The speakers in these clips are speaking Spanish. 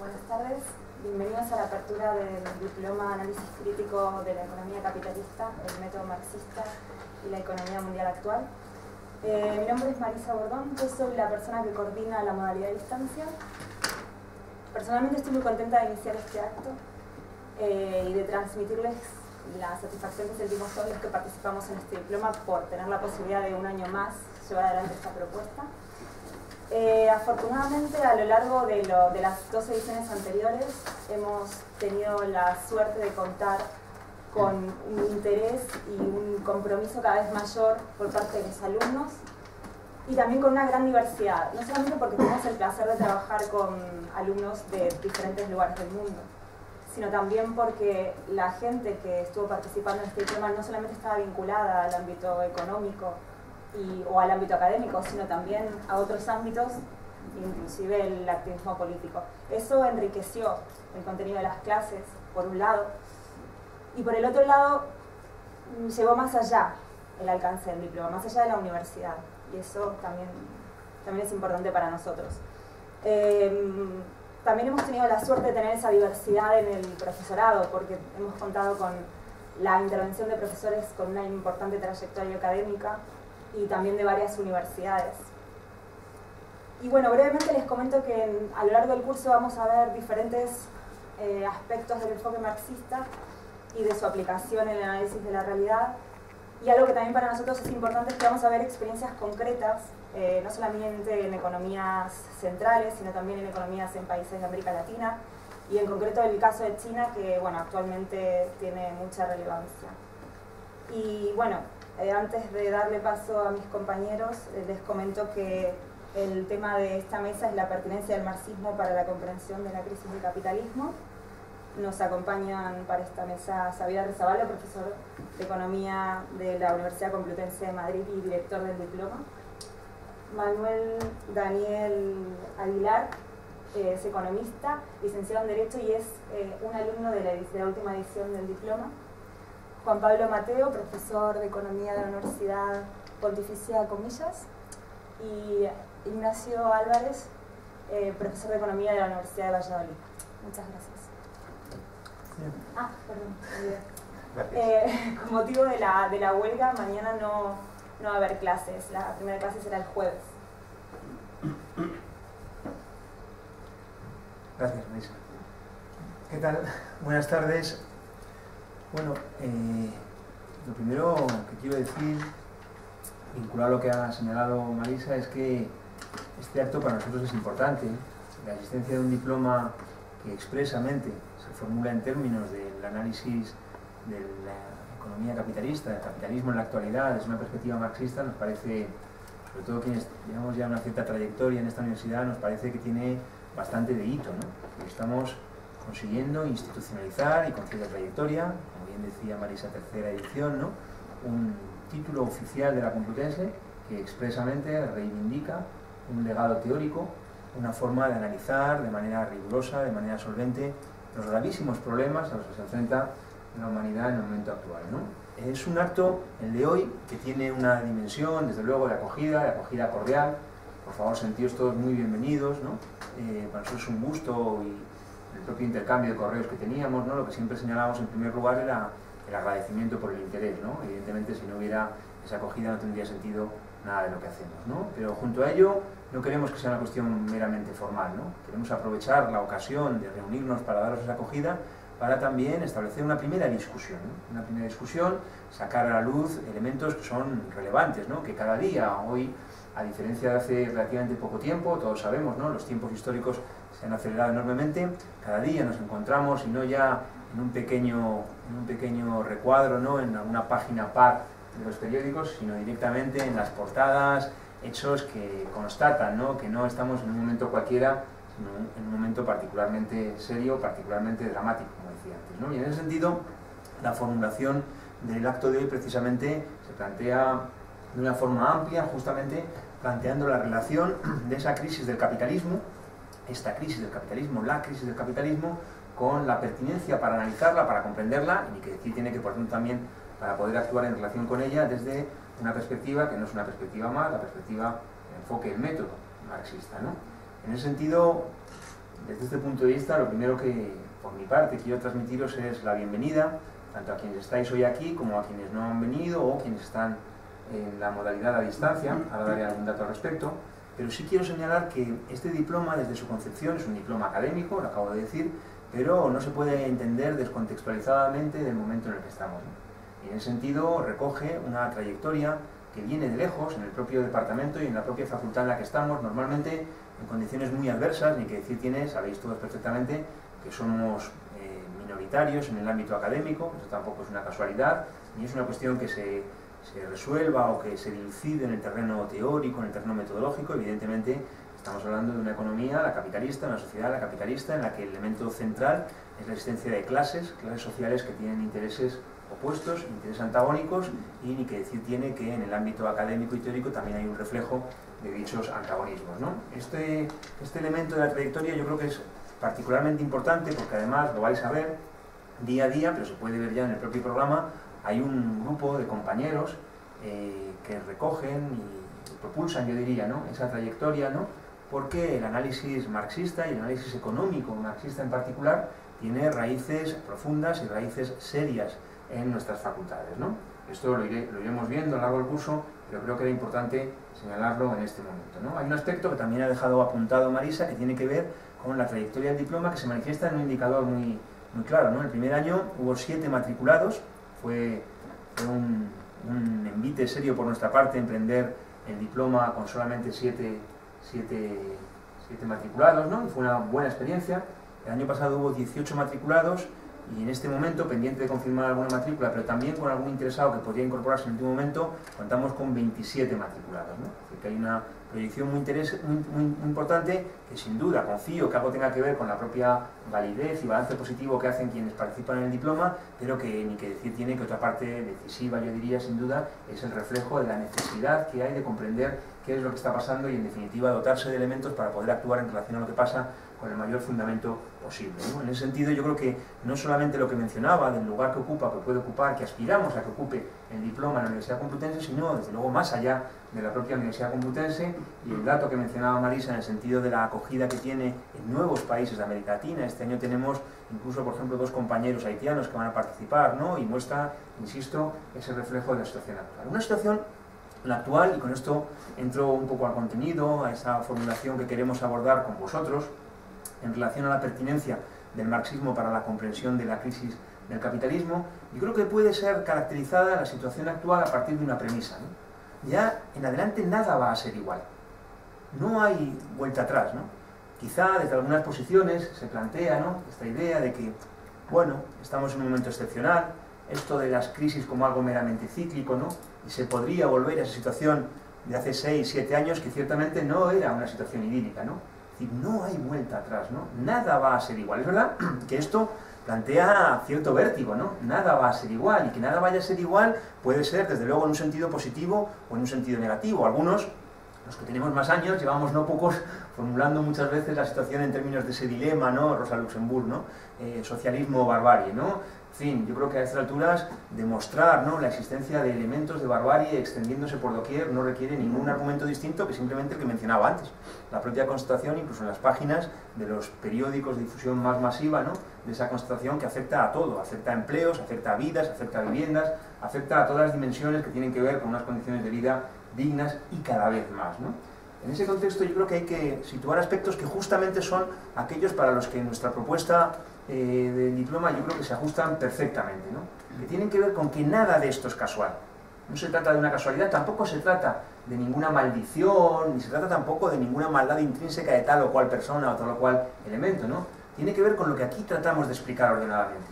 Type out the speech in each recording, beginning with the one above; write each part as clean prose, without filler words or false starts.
Buenas tardes, bienvenidos a la apertura del Diploma Análisis Crítico de la Economía Capitalista, el Método Marxista y la Economía Mundial Actual. Mi nombre es Marisa Bordón, yo soy la persona que coordina la modalidad de distancia. Personalmente estoy muy contenta de iniciar este acto y de transmitirles la satisfacción que sentimos todos los que participamos en este diploma por tener la posibilidad de un año más llevar adelante esta propuesta. Afortunadamente, a lo largo de las dos ediciones anteriores hemos tenido la suerte de contar con un interés y un compromiso cada vez mayor por parte de los alumnos y también con una gran diversidad, no solamente porque tenemos el placer de trabajar con alumnos de diferentes lugares del mundo, sino también porque la gente que estuvo participando en este diploma no solamente estaba vinculada al ámbito económico o al ámbito académico, sino también a otros ámbitos, inclusive el activismo político. Eso enriqueció el contenido de las clases, por un lado, y por el otro lado llevó más allá el alcance del diploma, más allá de la universidad, y eso también es importante para nosotros. También hemos tenido la suerte de tener esa diversidad en el profesorado, porque hemos contado con la intervención de profesores con una importante trayectoria académica y también de varias universidades. Y bueno, brevemente les comento que a lo largo del curso vamos a ver diferentes aspectos del enfoque marxista y de su aplicación en el análisis de la realidad. Y algo que también para nosotros es importante es que vamos a ver experiencias concretas, no solamente en economías centrales, sino también en economías en países de América Latina, y en concreto el caso de China, que bueno, actualmente tiene mucha relevancia. Y bueno, antes de darle paso a mis compañeros, les comento que el tema de esta mesa es la pertinencia del marxismo para la comprensión de la crisis del capitalismo. Nos acompañan para esta mesa Xavier Arrizabalaga, profesor de Economía de la Universidad Complutense de Madrid y director del diploma. Manuel Daniel Aguilar es economista, licenciado en Derecho y es un alumno de la última edición del diploma. Juan Pablo Mateo, profesor de Economía de la Universidad Pontificia Comillas, y Ignacio Álvarez, profesor de Economía de la Universidad de Valladolid. Muchas gracias. Ah, perdón. Con motivo de la huelga, mañana no va a haber clases. La primera clase será el jueves. Gracias, Marisa. ¿Qué tal? Buenas tardes. Bueno, lo primero que quiero decir, vinculado a lo que ha señalado Marisa, es que este acto para nosotros es importante. La existencia de un diploma que expresamente se formula en términos del análisis de la economía capitalista, del capitalismo en la actualidad, desde una perspectiva marxista, nos parece, sobre todo quienes llevamos ya una cierta trayectoria en esta universidad, nos parece que tiene bastante de hito, ¿no? Y estamos consiguiendo institucionalizar y con cierta trayectoria, como bien decía Marisa, tercera edición, ¿no? Un título oficial de la Complutense que expresamente reivindica un legado teórico, una forma de analizar de manera rigurosa, de manera solvente, los gravísimos problemas a los que se enfrenta la humanidad en el momento actual, ¿no? Es un acto, el de hoy, que tiene una dimensión, desde luego, de acogida cordial. Por favor, sentidos todos muy bienvenidos, ¿no? Para nosotros es un gusto, y el propio intercambio de correos que teníamos, ¿no? Lo que siempre señalábamos en primer lugar era el agradecimiento por el interés, ¿no? Evidentemente, si no hubiera esa acogida no tendría sentido nada de lo que hacemos, ¿no? Pero junto a ello no queremos que sea una cuestión meramente formal, ¿no? Queremos aprovechar la ocasión de reunirnos para daros esa acogida para también establecer una primera discusión, ¿no? Una primera discusión, sacar a la luz elementos que son relevantes, ¿no? Que cada día, hoy, a diferencia de hace relativamente poco tiempo, todos sabemos, ¿no? Los tiempos históricos se han acelerado enormemente, cada día nos encontramos, y no ya en un pequeño recuadro, ¿no? En alguna página par de los periódicos, sino directamente en las portadas, hechos que constatan, ¿no? Que no estamos en un momento cualquiera, sino en un momento particularmente serio, particularmente dramático, como decía antes, ¿no? Y en ese sentido, la formulación del acto de hoy precisamente se plantea de una forma amplia, justamente planteando la relación de esa crisis del capitalismo, esta crisis del capitalismo, la crisis del capitalismo, con la pertinencia para analizarla, para comprenderla, y que decir tiene que, por tanto, también para poder actuar en relación con ella desde una perspectiva que no es una perspectiva más, la perspectiva, el enfoque, el método marxista, ¿no? En ese sentido, desde este punto de vista, lo primero que por mi parte quiero transmitiros es la bienvenida, tanto a quienes estáis hoy aquí como a quienes no han venido o quienes están en la modalidad a distancia. Ahora daré algún dato al respecto, pero sí quiero señalar que este diploma, desde su concepción, es un diploma académico, lo acabo de decir, pero no se puede entender descontextualizadamente del momento en el que estamos, ¿no? Y en ese sentido recoge una trayectoria que viene de lejos, en el propio departamento y en la propia facultad en la que estamos, normalmente en condiciones muy adversas, ni que decir tiene, sabéis todos perfectamente, que somos minoritarios en el ámbito académico, eso tampoco es una casualidad, ni es una cuestión que se resuelva o que se dilucide en el terreno teórico, en el terreno metodológico. Evidentemente estamos hablando de una economía, la capitalista, una sociedad, la capitalista, en la que el elemento central es la existencia de clases sociales que tienen intereses opuestos, intereses antagónicos, y ni que decir tiene que en el ámbito académico y teórico también hay un reflejo de dichos antagonismos, ¿no? Este elemento de la trayectoria yo creo que es particularmente importante porque además lo vais a ver día a día, pero se puede ver ya en el propio programa. Hay un grupo de compañeros que recogen y propulsan, yo diría, ¿no?, esa trayectoria, ¿no?, porque el análisis marxista y el análisis económico marxista en particular tiene raíces profundas y raíces serias en nuestras facultades, ¿no? Esto lo iremos viendo a lo largo del curso, pero creo que era importante señalarlo en este momento, ¿no? Hay un aspecto que también ha dejado apuntado Marisa, que tiene que ver con la trayectoria del diploma, que se manifiesta en un indicador muy claro, ¿no? El primer año hubo 7 matriculados, fue un envite serio por nuestra parte emprender el diploma con solamente 7 matriculados, ¿no? Y fue una buena experiencia. El año pasado hubo 18 matriculados y en este momento, pendiente de confirmar alguna matrícula, pero también con algún interesado que podría incorporarse en el último momento, contamos con 27 matriculados, ¿no? Así que hay una proyección muy importante que sin duda confío que algo tenga que ver con la propia validez y balance positivo que hacen quienes participan en el diploma, pero que ni que decir tiene que otra parte decisiva, yo diría sin duda, es el reflejo de la necesidad que hay de comprender qué es lo que está pasando y en definitiva dotarse de elementos para poder actuar en relación a lo que pasa con el mayor fundamento posible, ¿no? En ese sentido yo creo que no solamente lo que mencionaba del lugar que ocupa, que puede ocupar, que aspiramos a que ocupe el diploma en la Universidad Complutense, sino desde luego más allá de la propia Universidad Complutense, y el dato que mencionaba Marisa en el sentido de la acogida que tiene en nuevos países de América Latina. Este año tenemos incluso, por ejemplo, 2 compañeros haitianos que van a participar, ¿no? Y muestra, insisto, ese reflejo de la situación actual. Una situación, la actual, y con esto entro un poco al contenido, a esa formulación que queremos abordar con vosotros, en relación a la pertinencia del marxismo para la comprensión de la crisis del capitalismo. Yo creo que puede ser caracterizada la situación actual a partir de una premisa, ¿no? Ya en adelante nada va a ser igual, no hay vuelta atrás, ¿no? Quizá desde algunas posiciones se plantea, ¿no?, esta idea de que, bueno, estamos en un momento excepcional, esto de las crisis como algo meramente cíclico, ¿no?, y se podría volver a esa situación de hace 6, 7 años que ciertamente no era una situación idílica, ¿no? Es decir, no hay vuelta atrás, ¿no? Nada va a ser igual. Es verdad que esto plantea cierto vértigo, ¿no? Nada va a ser igual, y que nada vaya a ser igual puede ser, desde luego, en un sentido positivo o en un sentido negativo. Algunos, los que tenemos más años, llevamos no pocos formulando muchas veces la situación en términos de ese dilema, ¿no? Rosa Luxemburg, ¿no? Socialismo o barbarie, ¿no? En fin, yo creo que a estas alturas demostrar, ¿no?, la existencia de elementos de barbarie extendiéndose por doquier no requiere ningún argumento distinto que simplemente el que mencionaba antes. La propia constatación, incluso en las páginas de los periódicos de difusión más masiva, ¿no?, de esa constatación que afecta a todo, afecta a empleos, afecta a vidas, afecta a viviendas, afecta a todas las dimensiones que tienen que ver con unas condiciones de vida dignas y cada vez más, ¿no? En ese contexto yo creo que hay que situar aspectos que justamente son aquellos para los que nuestra propuesta del diploma yo creo que se ajustan perfectamente, ¿no? Que tienen que ver con que nada de esto es casual. No se trata de una casualidad, tampoco se trata de ninguna maldición, ni se trata tampoco de ninguna maldad intrínseca de tal o cual persona o tal o cual elemento, ¿no? Tiene que ver con lo que aquí tratamos de explicar ordenadamente.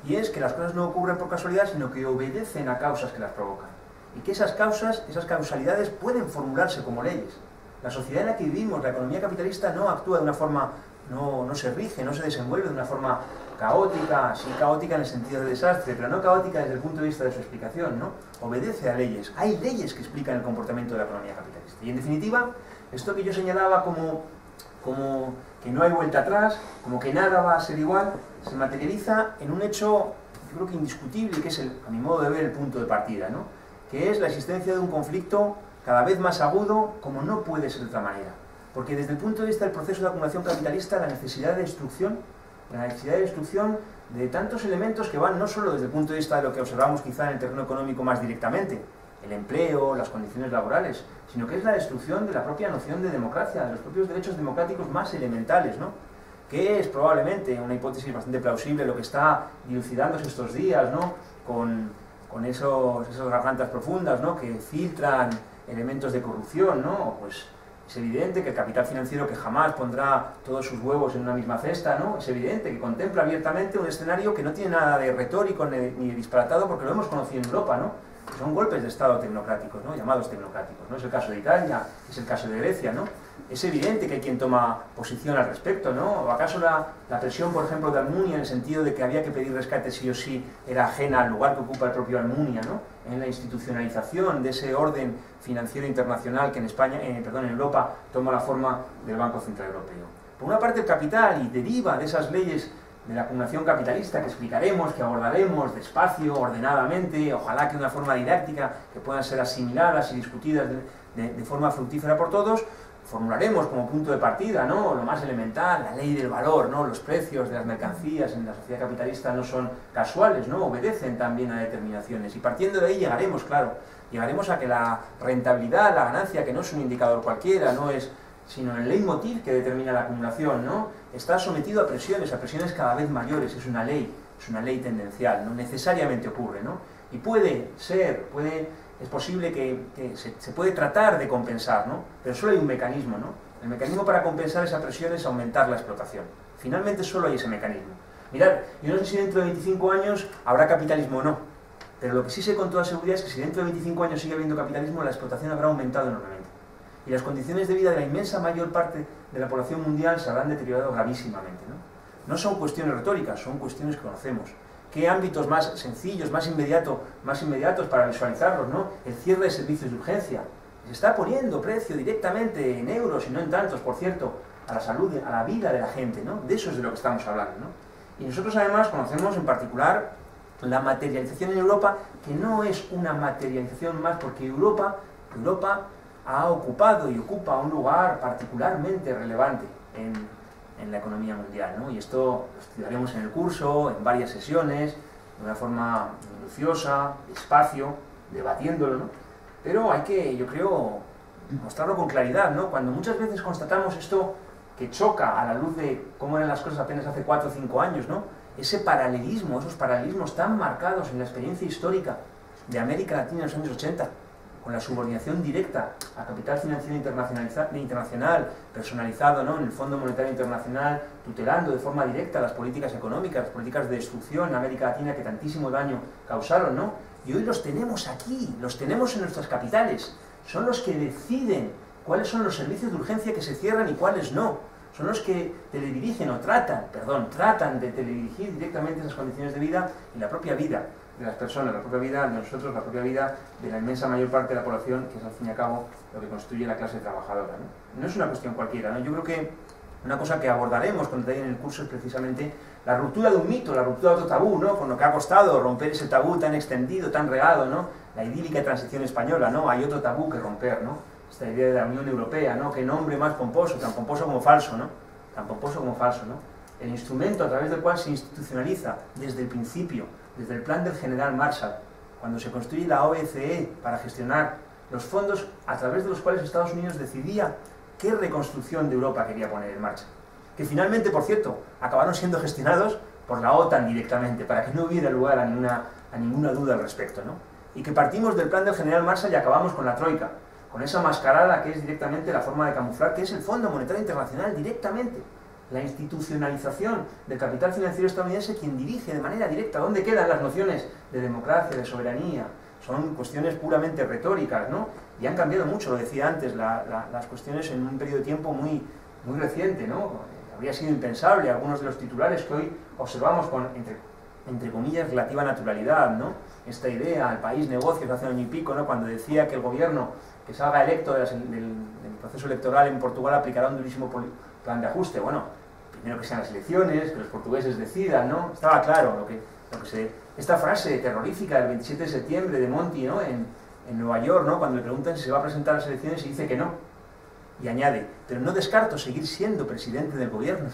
Y es que las cosas no ocurren por casualidad, sino que obedecen a causas que las provocan. Y que esas causas, esas causalidades pueden formularse como leyes. La sociedad en la que vivimos, la economía capitalista, no actúa de una forma, no se rige, no se desenvuelve de una forma caótica, sí caótica en el sentido de desastre, pero no caótica desde el punto de vista de su explicación, ¿no? Obedece a leyes. Hay leyes que explican el comportamiento de la economía capitalista. Y en definitiva, esto que yo señalaba como que no hay vuelta atrás, como que nada va a ser igual, se materializa en un hecho, yo creo que indiscutible, que es, a mi modo de ver, el punto de partida, ¿no? Que es la existencia de un conflicto cada vez más agudo, como no puede ser de otra manera. Porque desde el punto de vista del proceso de acumulación capitalista, la necesidad de destrucción de tantos elementos que van no solo desde el punto de vista de lo que observamos quizá en el terreno económico más directamente, el empleo, las condiciones laborales, sino que es la destrucción de la propia noción de democracia, de los propios derechos democráticos más elementales, ¿no? Que es probablemente una hipótesis bastante plausible lo que está dilucidándose estos días, ¿no? Con esas gargantas profundas, ¿no? Que filtran elementos de corrupción, ¿no? Pues es evidente que el capital financiero, que jamás pondrá todos sus huevos en una misma cesta, ¿no? Es evidente que contempla abiertamente un escenario que no tiene nada de retórico ni de disparatado, porque lo hemos conocido en Europa, ¿no? Que son golpes de Estado tecnocráticos, ¿no? Llamados tecnocráticos, ¿no? Es el caso de Italia, es el caso de Grecia, ¿no? Es evidente que hay quien toma posición al respecto, ¿no? ¿O acaso la presión, por ejemplo, de Almunia, en el sentido de que había que pedir rescate sí o sí, era ajena al lugar que ocupa el propio Almunia, ¿no? En la institucionalización de ese orden financiero internacional que en Europa toma la forma del Banco Central Europeo. Por una parte, el capital, y deriva de esas leyes de la acumulación capitalista que explicaremos, que abordaremos despacio, ordenadamente, ojalá que de una forma didáctica, que puedan ser asimiladas y discutidas de forma fructífera por todos. Formularemos como punto de partida, ¿no? Lo más elemental, la ley del valor, ¿no? Los precios de las mercancías en la sociedad capitalista no son casuales, ¿no? Obedecen también a determinaciones. Y partiendo de ahí llegaremos, claro, llegaremos a que la rentabilidad, la ganancia, que no es un indicador cualquiera, no es sino el leitmotiv que determina la acumulación, ¿no? Está sometido a presiones cada vez mayores, es una ley tendencial, no necesariamente ocurre, ¿no? Y es posible que se puede tratar de compensar, ¿no? Pero solo hay un mecanismo, ¿no? El mecanismo para compensar esa presión es aumentar la explotación. Finalmente solo hay ese mecanismo. Mirad, yo no sé si dentro de 25 años habrá capitalismo o no, pero lo que sí sé con toda seguridad es que si dentro de 25 años sigue habiendo capitalismo, la explotación habrá aumentado enormemente. Y las condiciones de vida de la inmensa mayor parte de la población mundial se habrán deteriorado gravísimamente, ¿no? No son cuestiones retóricas, son cuestiones que conocemos. ¿Qué ámbitos más sencillos, más inmediatos para visualizarlos, ¿no? El cierre de servicios de urgencia. Se está poniendo precio directamente en euros y no en tantos, por cierto, a la salud, a la vida de la gente, ¿no? De eso es de lo que estamos hablando, ¿no? Y nosotros además conocemos en particular la materialización en Europa, que no es una materialización más porque Europa ha ocupado y ocupa un lugar particularmente relevante en la economía mundial, ¿no? Y esto lo estudiaremos en el curso, en varias sesiones, de una forma minuciosa, despacio, debatiéndolo, ¿no? Pero hay que, yo creo, mostrarlo con claridad, ¿no? Cuando muchas veces constatamos esto que choca a la luz de cómo eran las cosas apenas hace 4 o 5 años, ¿no? Ese paralelismo, esos paralelismos tan marcados en la experiencia histórica de América Latina en los años 80, con la subordinación directa a capital financiero internacional, personalizado, ¿no? En el Fondo Monetario Internacional, tutelando de forma directa las políticas económicas, las políticas de destrucción en América Latina que tantísimo daño causaron, ¿no? Y hoy los tenemos aquí, los tenemos en nuestras capitales. Son los que deciden cuáles son los servicios de urgencia que se cierran y cuáles no. Son los que teledirigen o tratan de teledirigir directamente esas condiciones de vida y la propia vida de las personas, la propia vida de nosotros, la propia vida de la inmensa mayor parte de la población, que es al fin y al cabo lo que constituye la clase trabajadora, ¿no? No es una cuestión cualquiera, ¿no? Yo creo que una cosa que abordaremos con detalle en el curso es precisamente la ruptura de un mito, la ruptura de otro tabú, ¿no? Con lo que ha costado romper ese tabú tan extendido, tan regado, ¿no? La idílica transición española, ¿no? Hay otro tabú que romper, ¿no? Esta idea de la Unión Europea, ¿no? Qué nombre más pomposo, tan pomposo como falso, ¿no? Tan pomposo como falso, ¿no? El instrumento a través del cual se institucionaliza desde el principio, desde el plan del general Marshall, cuando se construye la OECE para gestionar los fondos a través de los cuales Estados Unidos decidía qué reconstrucción de Europa quería poner en marcha. Que finalmente, por cierto, acabaron siendo gestionados por la OTAN directamente, para que no hubiera lugar a ninguna duda al respecto, ¿no? Y que partimos del plan del general Marshall y acabamos con la Troika, con esa mascarada que es directamente la forma de camuflar, que es el Fondo Monetario Internacional directamente. La institucionalización del capital financiero estadounidense, quien dirige de manera directa dónde quedan las nociones de democracia, de soberanía. Son cuestiones puramente retóricas, ¿no? Y han cambiado mucho, lo decía antes, las cuestiones en un periodo de tiempo muy reciente, ¿no? Habría sido impensable algunos de los titulares que hoy observamos con, entre comillas, relativa naturalidad, ¿no? Esta idea, el país negocios hace un año y pico, ¿no? Cuando decía que el gobierno que salga electo del proceso electoral en Portugal aplicará un durísimo plan de ajuste. Bueno, primero que sean las elecciones, que los portugueses decidan, ¿no? Estaba claro esta frase terrorífica del 27 de septiembre de Monti, ¿no? En Nueva York, ¿no? Cuando le preguntan si se va a presentar a las elecciones y dice que no. Y añade, pero no descarto seguir siendo presidente del gobierno.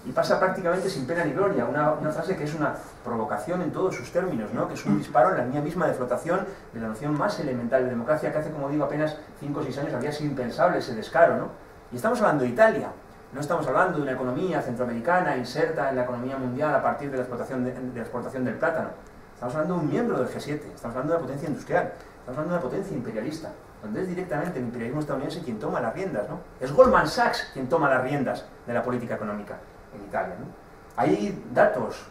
Y pasa prácticamente sin pena ni gloria, una frase que es una provocación en todos sus términos, ¿no? Que es un disparo en la línea misma de flotación de la noción más elemental de democracia, que hace, como digo, apenas 5 o 6 años habría sido impensable ese descaro, ¿no? Y estamos hablando de Italia, no estamos hablando de una economía centroamericana inserta en la economía mundial a partir de la exportación del plátano. Estamos hablando de un miembro del G7, estamos hablando de una potencia industrial, estamos hablando de una potencia imperialista, donde es directamente el imperialismo estadounidense quien toma las riendas, ¿no? Es Goldman Sachs quien toma las riendas de la política económica en Italia, ¿no? Hay datos,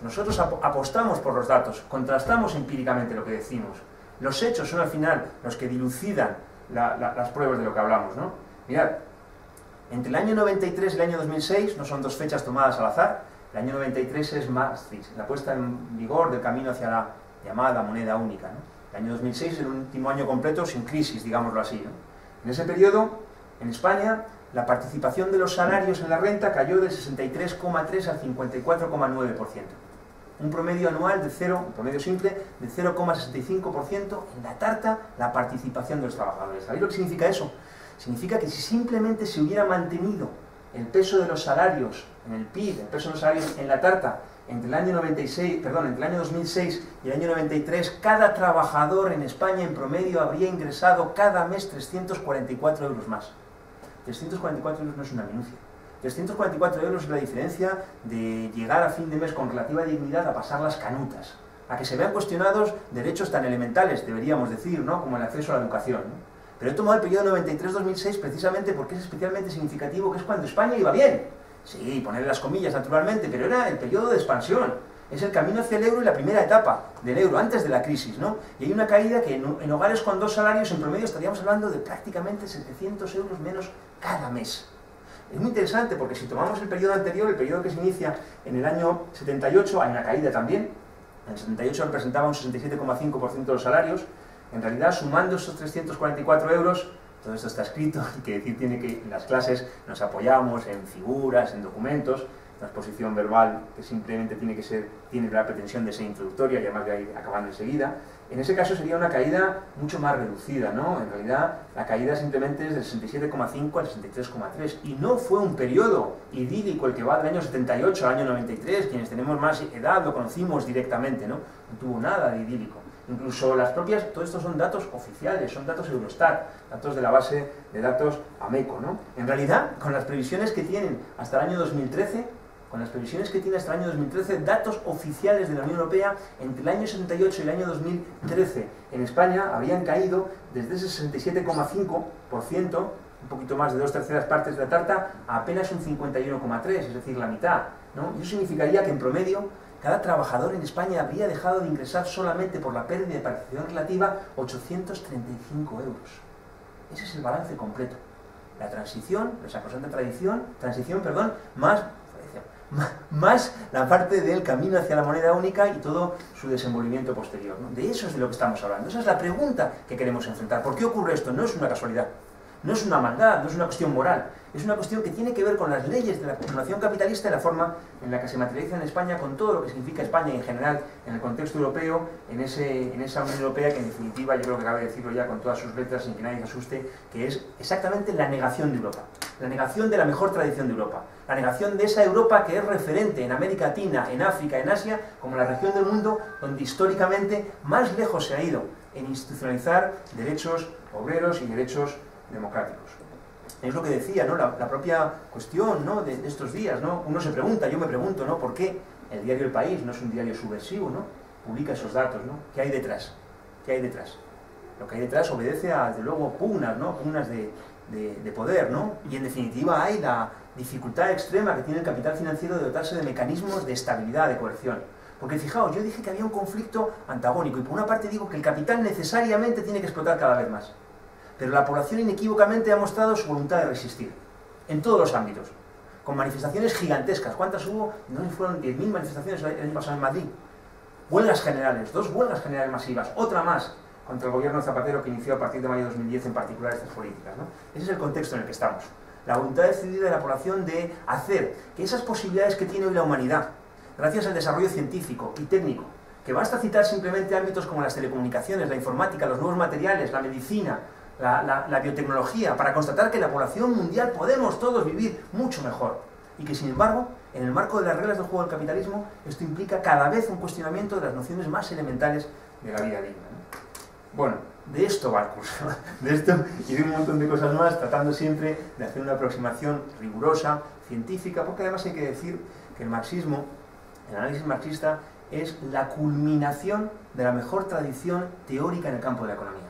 nosotros apostamos por los datos, contrastamos empíricamente lo que decimos. Los hechos son al final los que dilucidan las pruebas de lo que hablamos, ¿no? Mirad, entre el año 93 y el año 2006, no son dos fechas tomadas al azar, el año 93 es Maastricht, la puesta en vigor del camino hacia la llamada moneda única, ¿no? El año 2006 es el último año completo sin crisis, digámoslo así, ¿no? En ese periodo, en España, la participación de los salarios en la renta cayó del 63,3 al 54,9%. Un promedio anual de un promedio simple, de 0,65% en la tarta la participación de los trabajadores. ¿Sabéis lo que significa eso? Significa que si simplemente se hubiera mantenido el peso de los salarios en el PIB, el peso de los salarios en la tarta, entre el año 2006 y el año 93, cada trabajador en España en promedio habría ingresado cada mes 344 euros más. 344 euros no es una minucia. 344 euros es la diferencia de llegar a fin de mes con relativa dignidad a pasar las canutas, a que se vean cuestionados derechos tan elementales, deberíamos decir, ¿no? Como el acceso a la educación, ¿no? Pero he tomado el periodo 93-2006 precisamente porque es especialmente significativo, que es cuando España iba bien. Sí, poner las comillas naturalmente, pero era el periodo de expansión. Es el camino hacia el euro y la primera etapa del euro, antes de la crisis, ¿no? Y hay una caída que en hogares con 2 salarios en promedio estaríamos hablando de prácticamente 700 euros menos cada mes. Es muy interesante porque si tomamos el periodo anterior, el periodo que se inicia en el año 78, hay una caída también. En el 78 representaba un 67,5% de los salarios. En realidad, sumando esos 344 euros, todo esto está escrito, y que decir tiene que en las clases nos apoyamos en figuras, en documentos, una exposición verbal que simplemente tiene la pretensión de ser introductoria y además de ir acabando enseguida. En ese caso sería una caída mucho más reducida, ¿no? En realidad la caída simplemente es del 67,5 al 63,3 y no fue un periodo idílico el que va del año 78 al año 93, quienes tenemos más edad lo conocimos directamente, ¿no? No tuvo nada de idílico. Incluso las propias, todo esto son datos oficiales, son datos Eurostat, datos de la base de datos AMECO, ¿no? En realidad, con las previsiones que tienen hasta el año 2013, datos oficiales de la Unión Europea, entre el año 78 y el año 2013 en España habrían caído desde ese 67,5%, un poquito más de 2/3 partes de la tarta, a apenas un 51,3%, es decir, la mitad, ¿no? Y eso significaría que en promedio cada trabajador en España habría dejado de ingresar solamente por la pérdida de participación relativa 835 euros. Ese es el balance completo. La transición, la sacrosanta transición, más la parte del camino hacia la moneda única y todo su desenvolvimiento posterior, ¿no? De eso es de lo que estamos hablando. Esa es la pregunta que queremos enfrentar. ¿Por qué ocurre esto? No es una casualidad, no es una maldad, no es una cuestión moral. Es una cuestión que tiene que ver con las leyes de la acumulación capitalista y la forma en la que se materializa en España con todo lo que significa España en general, en el contexto europeo, en esa Unión Europea que en definitiva, yo creo que cabe decirlo ya con todas sus letras sin que nadie se asuste, que es exactamente la negación de Europa, la negación de la mejor tradición de Europa, la negación de esa Europa que es referente en América Latina, en África, en Asia, como la región del mundo donde históricamente más lejos se ha ido en institucionalizar derechos obreros y derechos democráticos. Es lo que decía, ¿no? La propia cuestión, ¿no? de estos días, ¿no? Uno se pregunta, yo me pregunto, ¿no? ¿Por qué el diario El País no es un diario subversivo, ¿no? Publica esos datos, ¿no? ¿Qué hay detrás? ¿Qué hay detrás? Lo que hay detrás obedece a, desde luego, pugnas, ¿no? Pugnas de poder, ¿no? Y en definitiva hay la dificultad extrema que tiene el capital financiero de dotarse de mecanismos de estabilidad, de coerción. Porque fijaos, yo dije que había un conflicto antagónico y por una parte digo que el capital necesariamente tiene que explotar cada vez más. Pero la población inequívocamente ha mostrado su voluntad de resistir, en todos los ámbitos, con manifestaciones gigantescas. ¿Cuántas hubo? No fueron 10.000 manifestaciones el año pasado en Madrid. Huelgas generales, 2 huelgas generales masivas, otra más contra el gobierno de Zapatero que inició a partir de mayo de 2010 en particular estas políticas, ¿no? Ese es el contexto en el que estamos. La voluntad decidida de la población de hacer que esas posibilidades que tiene hoy la humanidad, gracias al desarrollo científico y técnico, que basta citar simplemente ámbitos como las telecomunicaciones, la informática, los nuevos materiales, la medicina, la biotecnología, para constatar que la población mundial podemos todos vivir mucho mejor. Y que, sin embargo, en el marco de las reglas del juego del capitalismo, esto implica cada vez un cuestionamiento de las nociones más elementales de la vida digna, ¿no? Bueno, de esto va el curso, de esto y de un montón de cosas más, tratando siempre de hacer una aproximación rigurosa, científica, porque además hay que decir que el marxismo, el análisis marxista, es la culminación de la mejor tradición teórica en el campo de la economía.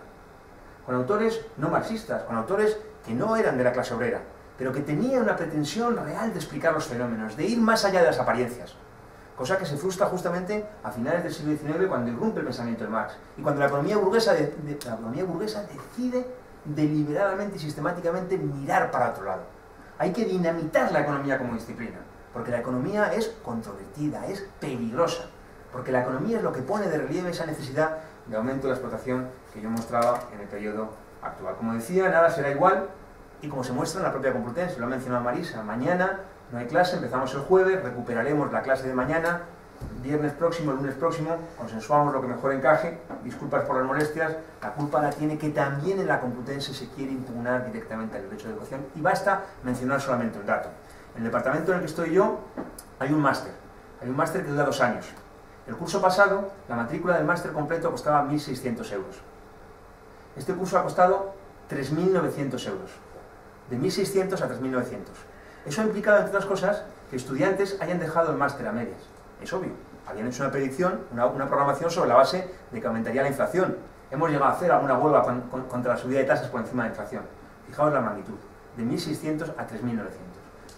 Con autores no marxistas, con autores que no eran de la clase obrera, pero que tenían una pretensión real de explicar los fenómenos, de ir más allá de las apariencias, cosa que se frustra justamente a finales del siglo XIX cuando irrumpe el pensamiento de Marx y cuando la economía burguesa decide deliberadamente y sistemáticamente mirar para otro lado. Hay que dinamitar la economía como disciplina, porque la economía es controvertida, es peligrosa, porque la economía es lo que pone de relieve esa necesidad de aumento de la explotación que yo mostraba en el periodo actual. Como decía, nada será igual, y como se muestra en la propia Complutense, lo ha mencionado Marisa, mañana no hay clase, empezamos el jueves, recuperaremos la clase de mañana, viernes próximo, lunes próximo, consensuamos lo que mejor encaje, disculpas por las molestias, la culpa la tiene que también en la Complutense se quiere impugnar directamente al derecho de educación, y basta mencionar solamente un dato. En el departamento en el que estoy yo hay un máster que dura 2 años. El curso pasado, la matrícula del máster completo costaba 1.600 euros. Este curso ha costado 3.900 euros. De 1.600 a 3.900. Eso ha implicado, entre otras cosas, que estudiantes hayan dejado el máster a medias. Es obvio. Habían hecho una predicción, una programación sobre la base de que aumentaría la inflación. Hemos llegado a hacer alguna huelga contra la subida de tasas por encima de la inflación. Fijaos la magnitud. De 1.600 a 3.900.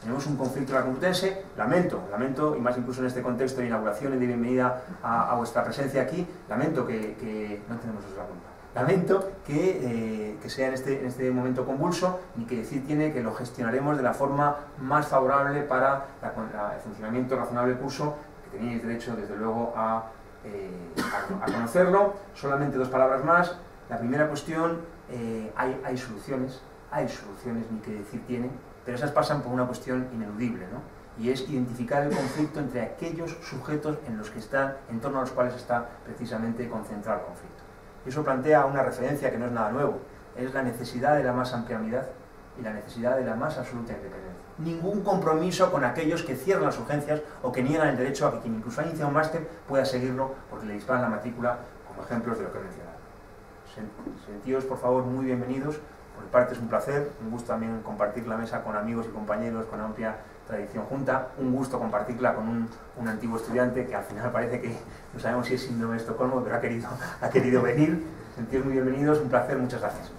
Tenemos un conflicto en la Complutense, lamento, y más incluso en este contexto de inauguración y de bienvenida a vuestra presencia aquí, lamento que no tenemos la culpa. Lamento que sea en este momento convulso, y que decir tiene que lo gestionaremos de la forma más favorable para el funcionamiento razonable del curso, que tenéis derecho desde luego a conocerlo. Solamente 2 palabras más. La primera cuestión, hay soluciones, ni que decir tiene, pero esas pasan por una cuestión ineludible, ¿no? Y es identificar el conflicto entre aquellos sujetos en torno a los cuales está precisamente concentrado el conflicto. Y eso plantea una referencia que no es nada nuevo, es la necesidad de la más amplia unidad y la necesidad de la más absoluta independencia. Ningún compromiso con aquellos que cierran las urgencias o que niegan el derecho a que quien incluso haya iniciado un máster pueda seguirlo porque le disparan la matrícula, como ejemplos de lo que he mencionado. Sentíos, por favor, muy bienvenidos. Por mi parte es un placer, un gusto también compartir la mesa con amigos y compañeros con amplia tradición junta, un gusto compartirla con un antiguo estudiante que al final parece que no sabemos si es síndrome de Estocolmo, pero ha querido venir. Sentíos muy bienvenidos, un placer, muchas gracias.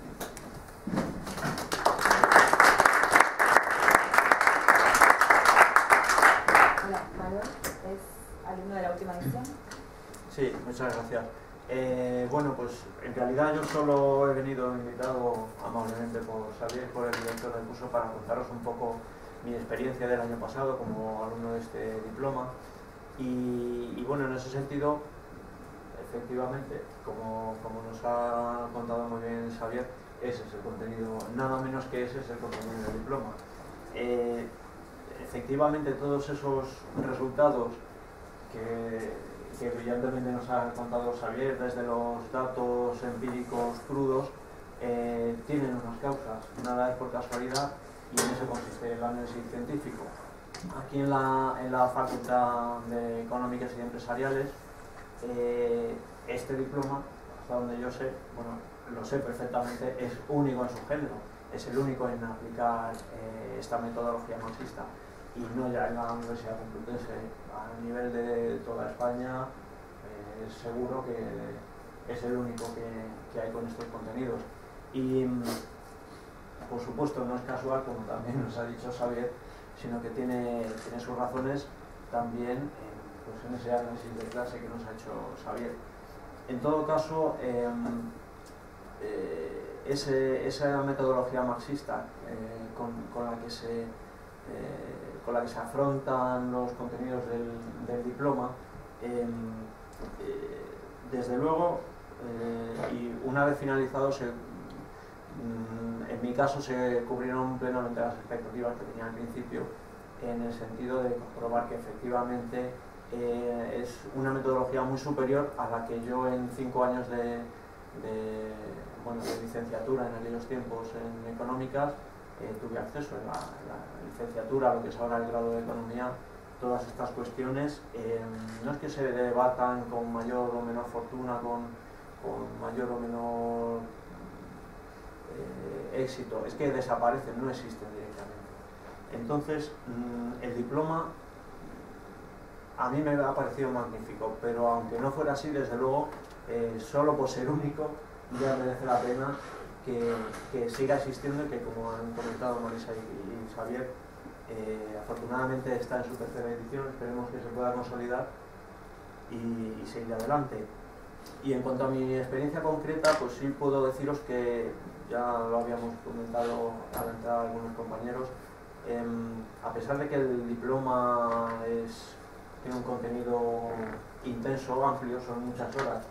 Hola, Manuel, ¿es alumno de la última edición? Sí, muchas gracias. Bueno, pues en realidad yo solo he venido invitado amablemente por Xavier, por el director del curso, para contaros un poco mi experiencia del año pasado como alumno de este diploma. Y bueno, en ese sentido, efectivamente, como nos ha contado muy bien Xavier, ese es el contenido, nada menos que ese es el contenido del diploma. Efectivamente, todos esos resultados que brillantemente nos ha contado Xavier, desde los datos empíricos crudos, tienen unas causas, nada es por casualidad, y en eso consiste el análisis científico. Aquí en la Facultad de Económicas y Empresariales, este diploma, hasta donde yo sé, bueno, lo sé perfectamente, es único en su género, es el único en aplicar esta metodología marxista, y no ya en la Universidad Complutense, a nivel de toda España, seguro que es el único que hay con estos contenidos. Y por supuesto no es casual, como también nos ha dicho Xavier, sino que tiene sus razones también pues en ese análisis de clase que nos ha hecho Xavier. En todo caso, esa metodología marxista con la que se afrontan los contenidos del diploma, desde luego, y una vez finalizado, en mi caso se cubrieron plenamente las expectativas que tenía al principio, en el sentido de comprobar que efectivamente es una metodología muy superior a la que yo en 5 años bueno, de licenciatura en aquellos tiempos en económicas, tuve acceso en la licenciatura, lo que es ahora el grado de economía. Todas estas cuestiones no es que se debatan con mayor o menor fortuna, con mayor o menor éxito, es que desaparecen, no existen directamente. Entonces, el diploma a mí me ha parecido magnífico, pero aunque no fuera así, desde luego, solo por ser único, ya merece la pena que siga existiendo y que, como han comentado Marisa y Xavier, afortunadamente está en su tercera edición, esperemos que se pueda consolidar y seguir adelante. Y en cuanto a mi experiencia concreta, pues sí puedo deciros que ya lo habíamos comentado a la entrada de algunos compañeros, a pesar de que el diploma tiene un contenido intenso, amplio, son muchas horas,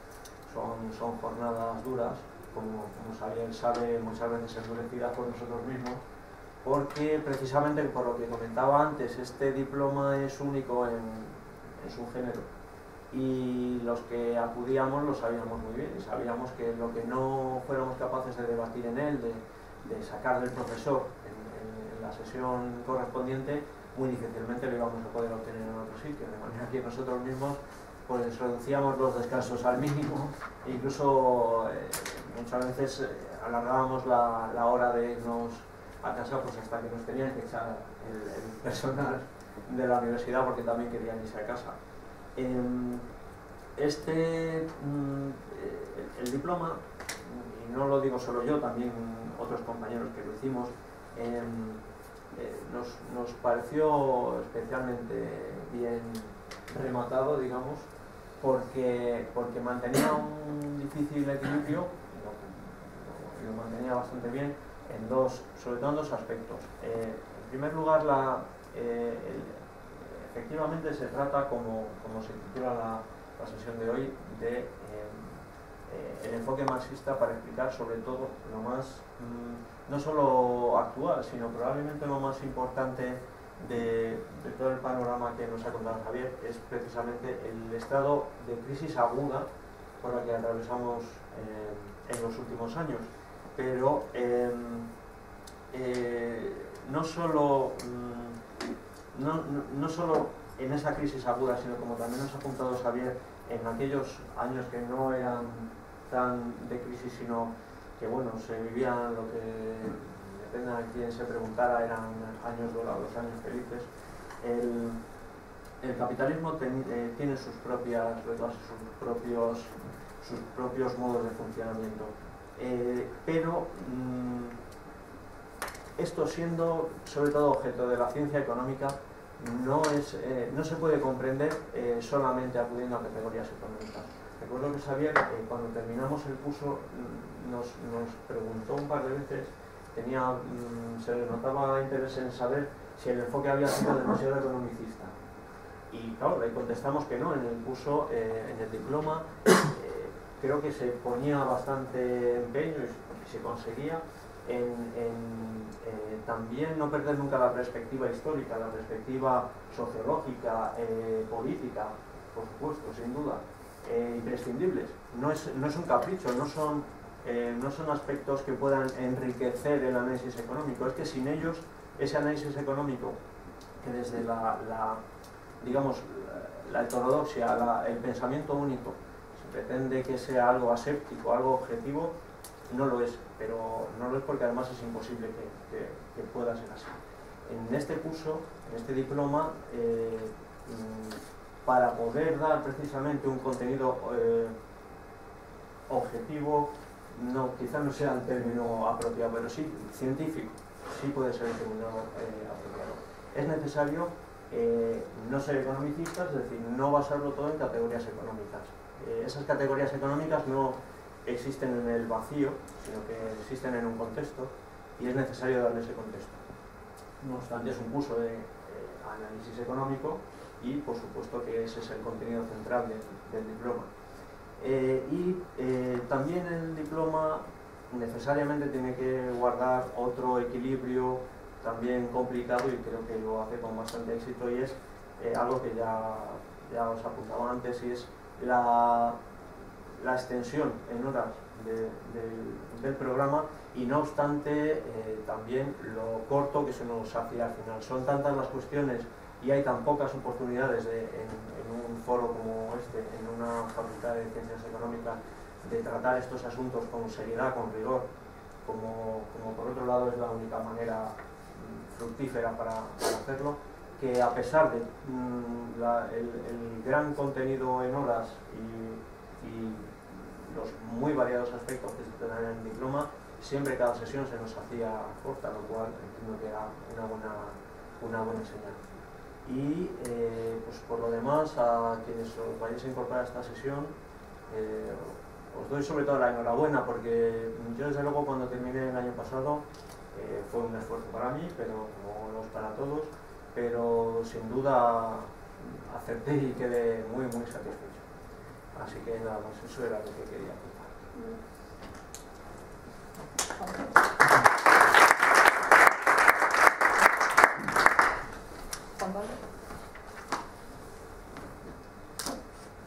son jornadas duras, como Xavier sabe, muchas veces endurecidas por nosotros mismos, porque precisamente por lo que comentaba antes, este diploma es único en su género y los que acudíamos lo sabíamos muy bien y sabíamos que lo que no fuéramos capaces de debatir en él, de sacar del profesor en la sesión correspondiente, muy difícilmente lo íbamos a poder obtener en otro sitio, de manera que nosotros mismos pues reducíamos los descansos al mínimo e incluso muchas veces alargábamos la hora de irnos a casa pues hasta que nos tenían que echar el personal de la universidad porque también querían irse a casa. El diploma, y no lo digo solo yo, también otros compañeros que lo hicimos, nos pareció especialmente bien rematado, digamos, porque mantenía un difícil equilibrio y lo mantenía bastante bien sobre todo en dos aspectos. En primer lugar, efectivamente se trata, como se titula la sesión de hoy, de el enfoque marxista para explicar sobre todo lo más, no solo actual, sino probablemente lo más importante de todo el panorama que nos ha contado Xavier, es precisamente el estado de crisis aguda por la que atravesamos en los últimos años. Pero no solo en esa crisis aguda, sino como también nos ha apuntado Xavier, en aquellos años que no eran tan de crisis, sino que bueno, se vivían lo que, depende de quien se preguntara, eran años dorados, años felices. El capitalismo tiene sus propias reglas, sus propios modos de funcionamiento. Pero esto, siendo sobre todo objeto de la ciencia económica, no se puede comprender solamente acudiendo a categorías económicas. Recuerdo que Xavier, cuando terminamos el curso, nos preguntó un par de veces, se le notaba interés en saber si el enfoque había sido demasiado economicista. Y claro, le contestamos que no. En el curso, en el diploma, creo que se ponía bastante empeño y se conseguía también no perder nunca la perspectiva histórica, la perspectiva sociológica, política, por supuesto, sin duda, imprescindibles. No es un capricho, no son aspectos que puedan enriquecer el análisis económico. Es que sin ellos, ese análisis económico, que desde digamos, la heterodoxia, el pensamiento único, se pretende que sea algo aséptico, algo objetivo, no lo es, pero no lo es porque además es imposible que pueda ser así. En este curso, en este diploma, para poder dar precisamente un contenido objetivo, quizás no sea el término apropiado, pero sí científico, sí puede ser el término apropiado. Es necesario no ser economicistas, es decir, no basarlo todo en categorías económicas. Esas categorías económicas no existen en el vacío, sino que existen en un contexto y es necesario darle ese contexto. No obstante, es un curso de análisis económico y por supuesto que ese es el contenido central del diploma. También el diploma necesariamente tiene que guardar otro equilibrio también complicado y creo que lo hace con bastante éxito, y es algo que ya os apuntaba antes, y es la extensión en horas del programa y no obstante también lo corto que se nos hacía al final. Son tantas las cuestiones y hay tan pocas oportunidades en un foro como este, en una facultad de Ciencias Económicas, de tratar estos asuntos con seriedad, con rigor, como por otro lado es la única manera fructífera para hacerlo, que a pesar de el gran contenido en horas y los muy variados aspectos que se tratan en el diploma, siempre cada sesión se nos hacía corta, lo cual entiendo que era una buena señal. Y pues por lo demás, a quienes os vayáis a incorporar a esta sesión, os doy sobre todo la enhorabuena, porque yo desde luego cuando terminé el año pasado fue un esfuerzo para mí, pero como lo es para todos, pero sin duda acerté y quedé muy satisfecho. Así que nada más, eso era lo que quería contar.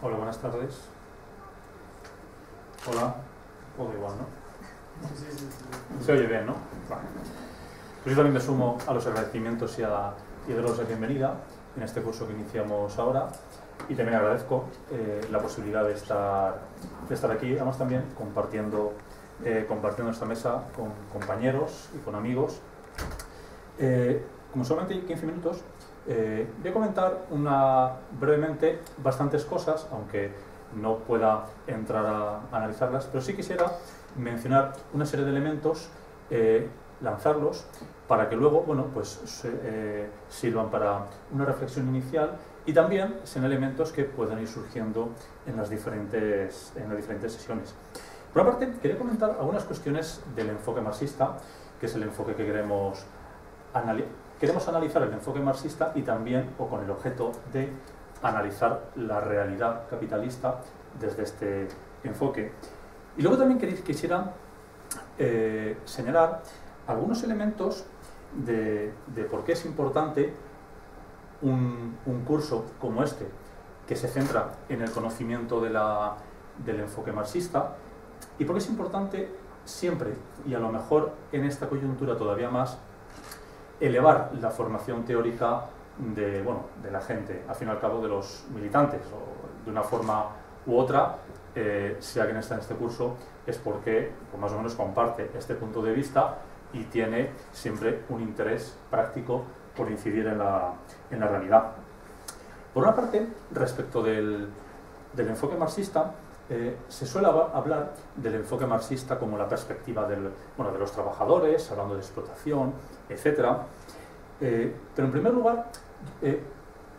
Hola, buenas tardes. Hola, todo igual, ¿no? Sí. Se oye bien, ¿no? Vale. Pues yo también me sumo a los agradecimientos y de los de bienvenida en este curso que iniciamos ahora, y también agradezco la posibilidad de estar aquí, además también compartiendo esta mesa con compañeros y con amigos. Como solamente hay 15 minutos, voy a comentar brevemente bastantes cosas, aunque no pueda entrar a analizarlas, pero sí quisiera mencionar una serie de elementos, lanzarlos, para que luego pues, sirvan para una reflexión inicial y también sean elementos que puedan ir surgiendo en las diferentes sesiones. Por una parte, quería comentar algunas cuestiones del enfoque marxista, que es el enfoque que queremos analizar, el enfoque marxista, y también, o con el objeto de analizar la realidad capitalista desde este enfoque. Y luego también quisiera señalar algunos elementos de por qué es importante un curso como este, que se centra en el conocimiento del enfoque marxista, y por qué es importante siempre, y a lo mejor en esta coyuntura todavía más, elevar la formación teórica de la gente, al fin y al cabo de los militantes, o de una forma u otra. Si alguien está en este curso es porque pues, más o menos comparte este punto de vista y tiene siempre un interés práctico por incidir en la realidad. Por una parte, respecto del enfoque marxista, se suele hablar del enfoque marxista como la perspectiva de los trabajadores, hablando de explotación, etc. Pero en primer lugar,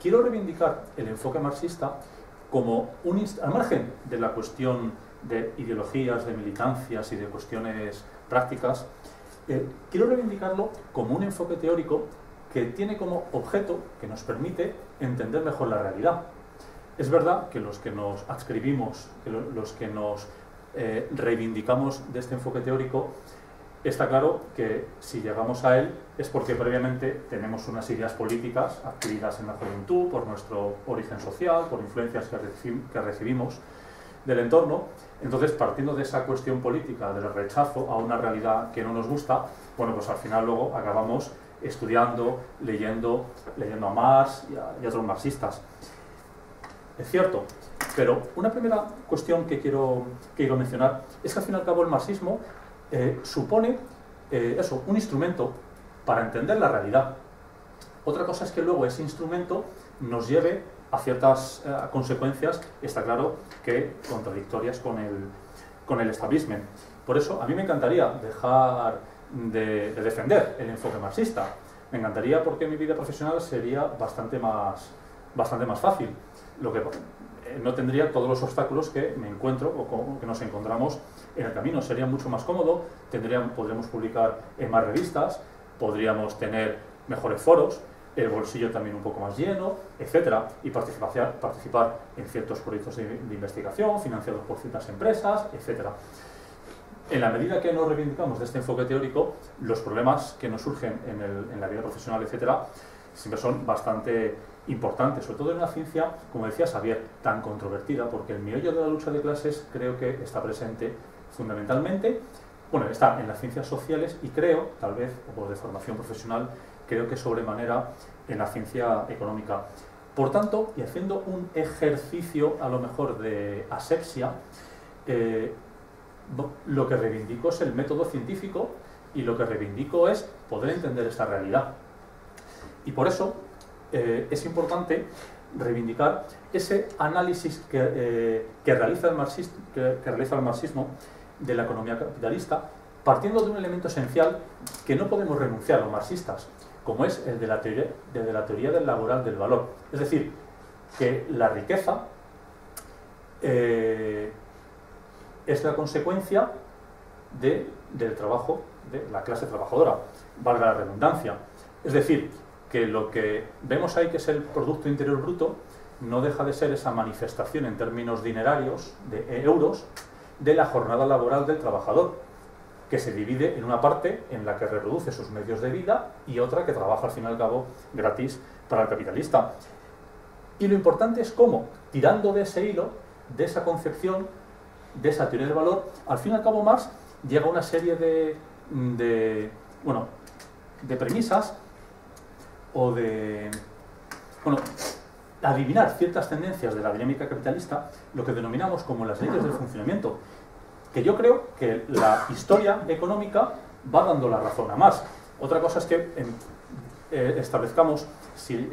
quiero reivindicar el enfoque marxista como al margen de la cuestión de ideologías, de militancias y de cuestiones prácticas, quiero reivindicarlo como un enfoque teórico que tiene como objeto, que nos permite entender mejor la realidad. Es verdad que los que nos adscribimos, los que nos reivindicamos de este enfoque teórico, está claro que si llegamos a él es porque previamente tenemos unas ideas políticas adquiridas en la juventud, por nuestro origen social, por influencias que recibimos del entorno. Entonces, partiendo de esa cuestión política, del rechazo a una realidad que no nos gusta, pues al final luego acabamos estudiando, leyendo a Marx y a otros marxistas. Es cierto, pero una primera cuestión que quiero mencionar es que al fin y al cabo el marxismo supone un instrumento para entender la realidad. Otra cosa es que luego ese instrumento nos lleve a ciertas consecuencias, está claro que contradictorias con el establishment. Por eso a mí me encantaría dejar de defender el enfoque marxista. Me encantaría, porque mi vida profesional sería bastante más fácil. Lo que no tendría todos los obstáculos que me encuentro o que nos encontramos en el camino. Sería mucho más cómodo, podríamos publicar en más revistas, podríamos tener mejores foros, el bolsillo también un poco más lleno, etcétera, y participar en ciertos proyectos de investigación financiados por ciertas empresas, etcétera. En la medida que nos reivindicamos de este enfoque teórico, los problemas que nos surgen en la vida profesional, etcétera, siempre son bastante importante, sobre todo en una ciencia, como decía Xavier, tan controvertida, porque el meollo de la lucha de clases creo que está presente fundamentalmente, bueno, está en las ciencias sociales y creo, tal vez, o por de formación profesional, creo que sobremanera en la ciencia económica. Por tanto, y haciendo un ejercicio a lo mejor de asepsia, lo que reivindico es el método científico y lo que reivindico es poder entender esta realidad. Y por eso es importante reivindicar ese análisis que realiza el marxismo de la economía capitalista, partiendo de un elemento esencial que no podemos renunciar los marxistas, como es el de la teoría del laboral del valor. Es decir, que la riqueza es la consecuencia del trabajo de la clase trabajadora, valga la redundancia. Es decir, que lo que vemos ahí, que es el Producto Interior Bruto, no deja de ser esa manifestación en términos dinerarios, de euros, de la jornada laboral del trabajador, que se divide en una parte en la que reproduce sus medios de vida y otra que trabaja al fin y al cabo gratis para el capitalista. Y lo importante es cómo, tirando de ese hilo, de esa concepción, de esa teoría del valor, al fin y al cabo Marx llega a una serie de premisas o de adivinar ciertas tendencias de la dinámica capitalista, lo que denominamos como las leyes del funcionamiento, que yo creo que la historia económica va dando la razón a Marx. Otra cosa es que establezcamos si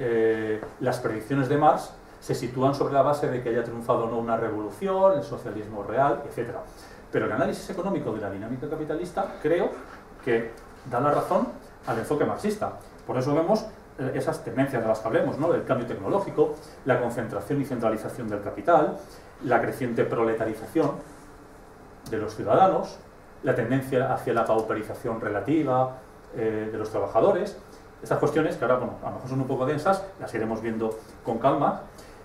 las predicciones de Marx se sitúan sobre la base de que haya triunfado o no una revolución, el socialismo real, etc. Pero el análisis económico de la dinámica capitalista creo que da la razón al enfoque marxista. Por eso vemos esas tendencias de las que hablemos, ¿no? El cambio tecnológico, la concentración y centralización del capital, la creciente proletarización de los ciudadanos, la tendencia hacia la pauperización relativa de los trabajadores. Estas cuestiones, que ahora, bueno, a lo mejor son un poco densas, las iremos viendo con calma,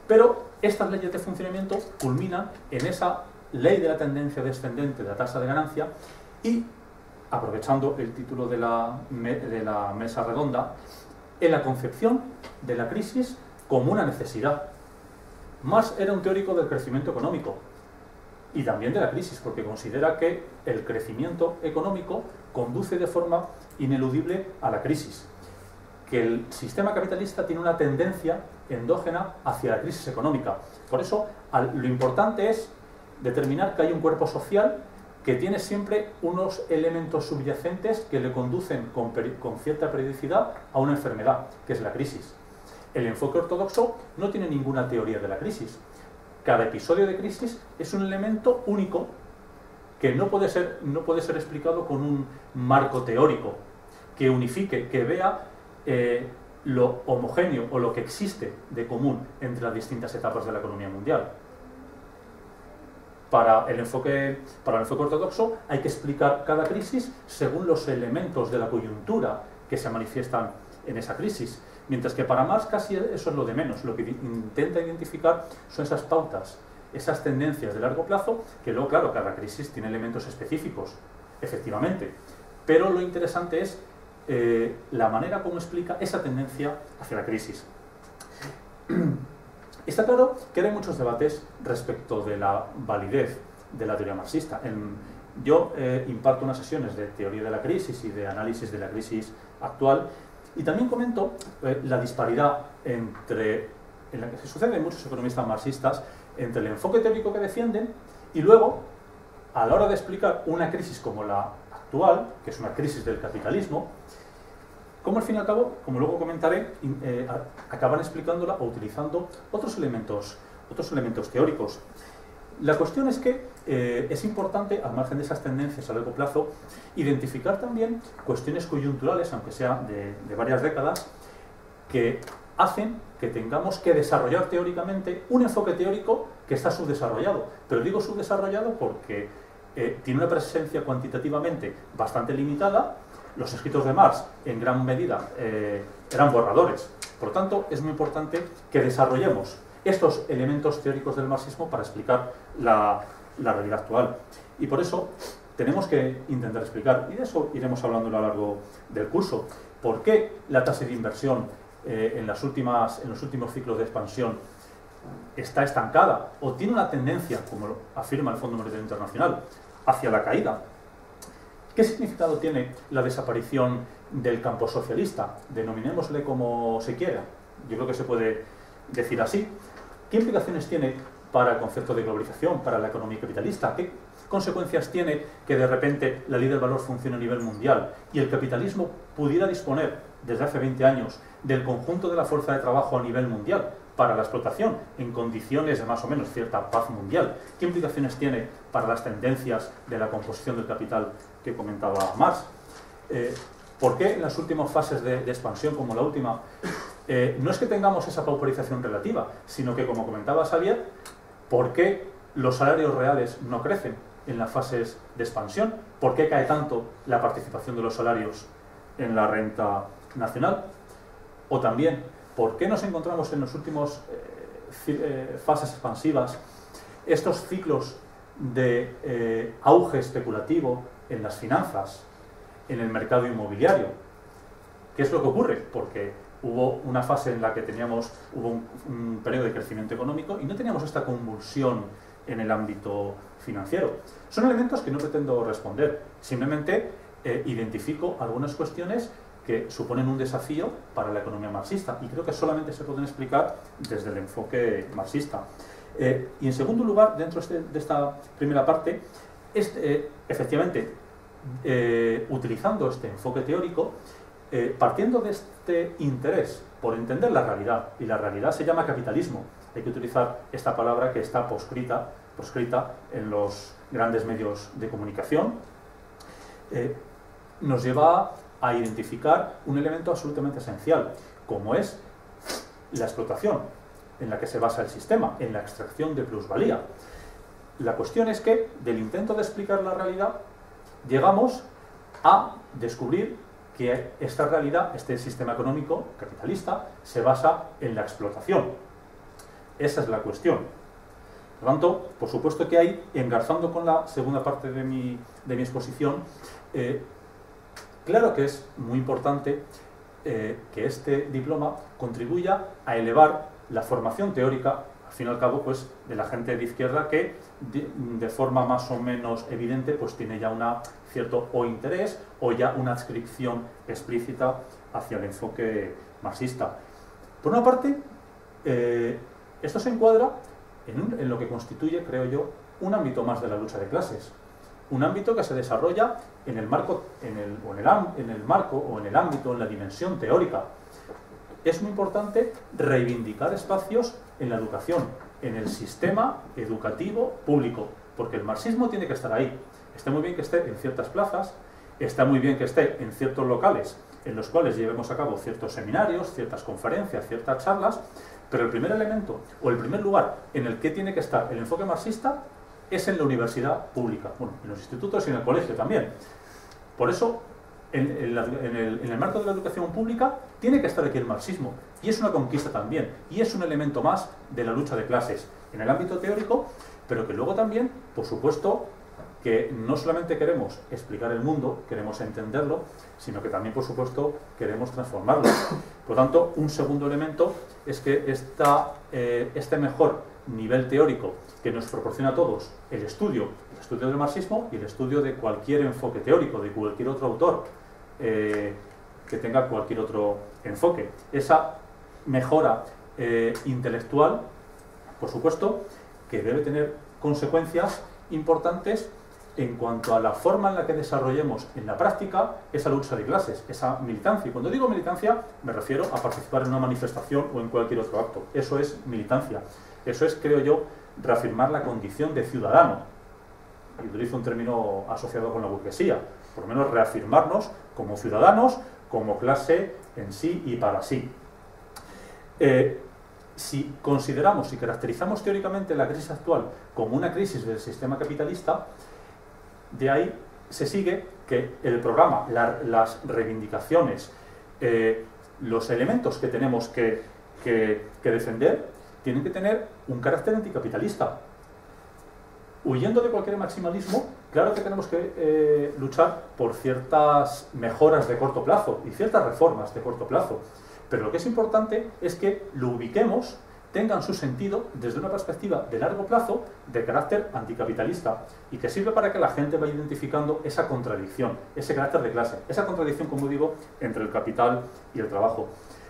pero estas leyes de funcionamiento culminan en esa ley de la tendencia descendente de la tasa de ganancia y, aprovechando el título de la mesa redonda, en la concepción de la crisis como una necesidad. Marx era un teórico del crecimiento económico y también de la crisis, porque considera que el crecimiento económico conduce de forma ineludible a la crisis, que el sistema capitalista tiene una tendencia endógena hacia la crisis económica. Por eso, lo importante es determinar que hay un cuerpo social que tiene siempre unos elementos subyacentes que le conducen con cierta periodicidad a una enfermedad, que es la crisis. El enfoque ortodoxo no tiene ninguna teoría de la crisis. Cada episodio de crisis es un elemento único que no puede ser explicado con un marco teórico que unifique, que vea lo homogéneo o lo que existe de común entre las distintas etapas de la economía mundial. Para el enfoque ortodoxo hay que explicar cada crisis según los elementos de la coyuntura que se manifiestan en esa crisis, mientras que para Marx casi eso es lo de menos. Lo que intenta identificar son esas pautas, esas tendencias de largo plazo, que luego, claro, cada crisis tiene elementos específicos, efectivamente, pero lo interesante es la manera como explica esa tendencia hacia la crisis. Está claro que hay muchos debates respecto de la validez de la teoría marxista. Yo imparto unas sesiones de teoría de la crisis y de análisis de la crisis actual, y también comento la disparidad en la que se sucede en muchos economistas marxistas entre el enfoque teórico que defienden y luego, a la hora de explicar una crisis como la actual, que es una crisis del capitalismo, como al fin y al cabo, como luego comentaré, acaban explicándola o utilizando otros elementos teóricos. La cuestión es que es importante, al margen de esas tendencias a largo plazo, identificar también cuestiones coyunturales, aunque sea de varias décadas, que hacen que tengamos que desarrollar teóricamente un enfoque teórico que está subdesarrollado. Pero digo subdesarrollado porque tiene una presencia cuantitativamente bastante limitada. Los escritos de Marx, en gran medida, eran borradores. Por lo tanto, es muy importante que desarrollemos estos elementos teóricos del marxismo para explicar la realidad actual. Y por eso tenemos que intentar explicar, y de eso iremos hablando a lo largo del curso, por qué la tasa de inversión en los últimos ciclos de expansión está estancada o tiene una tendencia, como afirma el Fondo Monetario Internacional, hacia la caída. ¿Qué significado tiene la desaparición del campo socialista? Denominémosle como se quiera. Yo creo que se puede decir así. ¿Qué implicaciones tiene para el concepto de globalización, para la economía capitalista? ¿Qué consecuencias tiene que de repente la ley del valor funcione a nivel mundial y el capitalismo pudiera disponer desde hace 20 años del conjunto de la fuerza de trabajo a nivel mundial para la explotación en condiciones de más o menos cierta paz mundial? ¿Qué implicaciones tiene para las tendencias de la composición del capital que comentaba Marx? ¿Por qué en las últimas fases de expansión, como la última, no es que tengamos esa pauperización relativa, sino que, como comentaba Xavier, ¿por qué los salarios reales no crecen en las fases de expansión? ¿Por qué cae tanto la participación de los salarios en la renta nacional? O también, ¿por qué nos encontramos en las últimas fases expansivas estos ciclos de auge especulativo en las finanzas, en el mercado inmobiliario? ¿Qué es lo que ocurre? Porque hubo una fase en la que hubo un periodo de crecimiento económico y no teníamos esta convulsión en el ámbito financiero. Son elementos que no pretendo responder, simplemente identifico algunas cuestiones que suponen un desafío para la economía marxista y creo que solamente se pueden explicar desde el enfoque marxista. Y en segundo lugar, dentro de esta primera parte, efectivamente, utilizando este enfoque teórico, partiendo de este interés por entender la realidad, y la realidad se llama capitalismo, hay que utilizar esta palabra que está proscrita en los grandes medios de comunicación, nos lleva a identificar un elemento absolutamente esencial, como es la explotación en la que se basa el sistema, en la extracción de plusvalía. La cuestión es que, del intento de explicar la realidad, llegamos a descubrir que esta realidad, este sistema económico capitalista, se basa en la explotación. Esa es la cuestión. Por lo tanto, por supuesto que hay, engarzando con la segunda parte de mi exposición, claro que es muy importante que este diploma contribuya a elevar la formación teórica, al fin y al cabo, pues, de la gente de izquierda que de forma más o menos evidente pues tiene ya un cierto o interés o ya una adscripción explícita hacia el enfoque marxista. Por una parte, esto se encuadra en lo que constituye, creo yo, un ámbito más de la lucha de clases. Un ámbito que se desarrolla en el marco, en el ámbito, en la dimensión teórica. Es muy importante reivindicar espacios en la educación, en el sistema educativo público, porque el marxismo tiene que estar ahí. Está muy bien que esté en ciertas plazas, está muy bien que esté en ciertos locales en los cuales llevemos a cabo ciertos seminarios, ciertas conferencias, ciertas charlas, pero el primer elemento o el primer lugar en el que tiene que estar el enfoque marxista es en la universidad pública, bueno, en los institutos y en el colegio también. Por eso, en el marco de la educación pública, tiene que estar aquí el marxismo, y es una conquista también, y es un elemento más de la lucha de clases en el ámbito teórico, pero que luego también, por supuesto, que no solamente queremos explicar el mundo, queremos entenderlo, sino que también, por supuesto, queremos transformarlo. Por lo tanto, un segundo elemento es que este mejor nivel teórico que nos proporciona a todos el estudio del marxismo y el estudio de cualquier enfoque teórico, de cualquier otro autor que tenga cualquier otro enfoque. Esa mejora intelectual, por supuesto, que debe tener consecuencias importantes en cuanto a la forma en la que desarrollemos en la práctica esa lucha de clases, esa militancia. Y cuando digo militancia, me refiero a participar en una manifestación o en cualquier otro acto. Eso es militancia. Eso es, creo yo, reafirmar la condición de ciudadano. Y utilizo un término asociado con la burguesía. Por lo menos reafirmarnos como ciudadanos, como clase en sí y para sí. Si consideramos y caracterizamos teóricamente la crisis actual como una crisis del sistema capitalista, de ahí se sigue que el programa, las reivindicaciones, los elementos que tenemos que defender, tienen que tener un carácter anticapitalista. Huyendo de cualquier maximalismo, claro que tenemos que luchar por ciertas mejoras de corto plazo y ciertas reformas de corto plazo, Pero lo que es importante es que lo ubiquemos, tengan su sentido desde una perspectiva de largo plazo, de carácter anticapitalista, y que sirve para que la gente vaya identificando esa contradicción, ese carácter de clase, esa contradicción, como digo, entre el capital y el trabajo.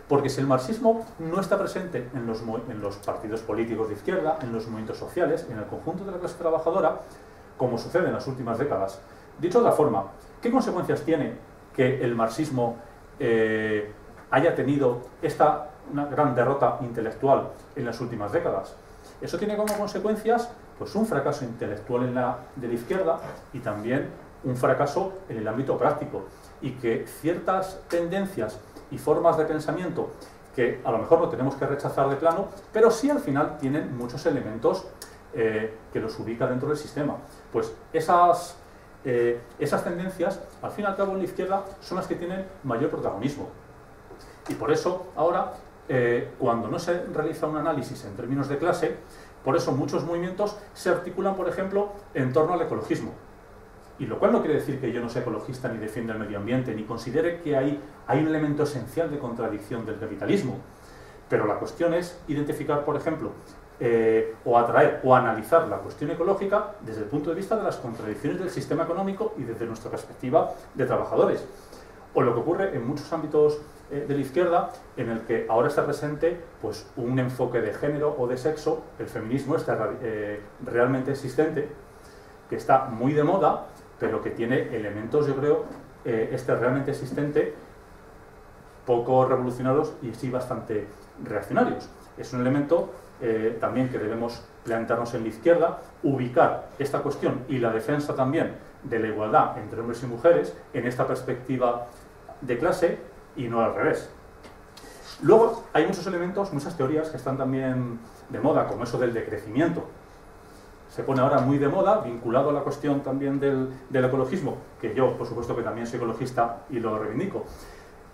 Porque si el marxismo no está presente en los partidos políticos de izquierda, en los movimientos sociales, en el conjunto de la clase trabajadora, como sucede en las últimas décadas. Dicho de otra forma, ¿qué consecuencias tiene que el marxismo haya tenido una gran derrota intelectual en las últimas décadas? Eso tiene como consecuencias pues, un fracaso intelectual de la izquierda y también un fracaso en el ámbito práctico, y que ciertas tendencias y formas de pensamiento que a lo mejor no tenemos que rechazar de plano, pero sí al final tienen muchos elementos que los ubica dentro del sistema. Pues esas tendencias, al fin y al cabo en la izquierda, son las que tienen mayor protagonismo. Y por eso ahora, cuando no se realiza un análisis en términos de clase, por eso muchos movimientos se articulan, por ejemplo, en torno al ecologismo. Y lo cual no quiere decir que yo no sea ecologista ni defienda el medio ambiente, ni considere que hay un elemento esencial de contradicción del capitalismo. Pero la cuestión es identificar, por ejemplo, o atraer o analizar la cuestión ecológica desde el punto de vista de las contradicciones del sistema económico y desde nuestra perspectiva de trabajadores. O lo que ocurre en muchos ámbitos de la izquierda, en el que ahora está presente pues, un enfoque de género o de sexo, el feminismo está realmente existente, que está muy de moda, pero que tiene elementos, yo creo, realmente existente, poco revolucionarios y sí bastante reaccionarios. Es un elemento también que debemos plantearnos en la izquierda, ubicar esta cuestión y la defensa también de la igualdad entre hombres y mujeres en esta perspectiva de clase y no al revés. Luego hay muchos elementos, muchas teorías que están también de moda, como eso del decrecimiento. Se pone ahora muy de moda, vinculado a la cuestión también del ecologismo, que yo, por supuesto, que también soy ecologista y lo reivindico.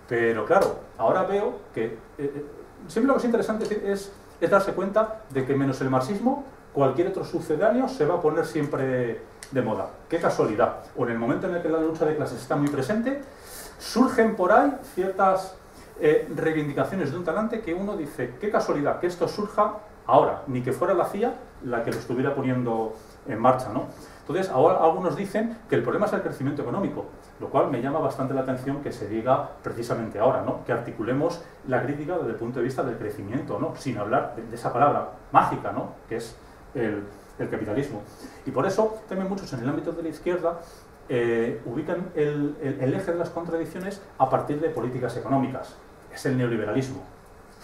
Pero claro, ahora veo que siempre lo que es interesante es darse cuenta de que menos el marxismo, cualquier otro sucedáneo se va a poner siempre de moda. ¡Qué casualidad! O en el momento en el que la lucha de clases está muy presente, surgen por ahí ciertas reivindicaciones de un talante que uno dice, qué casualidad que esto surja ahora, ni que fuera la CIA la que lo estuviera poniendo en marcha, ¿no? Entonces, ahora algunos dicen que el problema es el crecimiento económico, lo cual me llama bastante la atención que se diga precisamente ahora, ¿no? Que articulemos la crítica desde el punto de vista del crecimiento, ¿no? Sin hablar de esa palabra mágica, ¿no? Que es el capitalismo. Y por eso también muchos en el ámbito de la izquierda ubican el eje de las contradicciones a partir de políticas económicas. Es el neoliberalismo,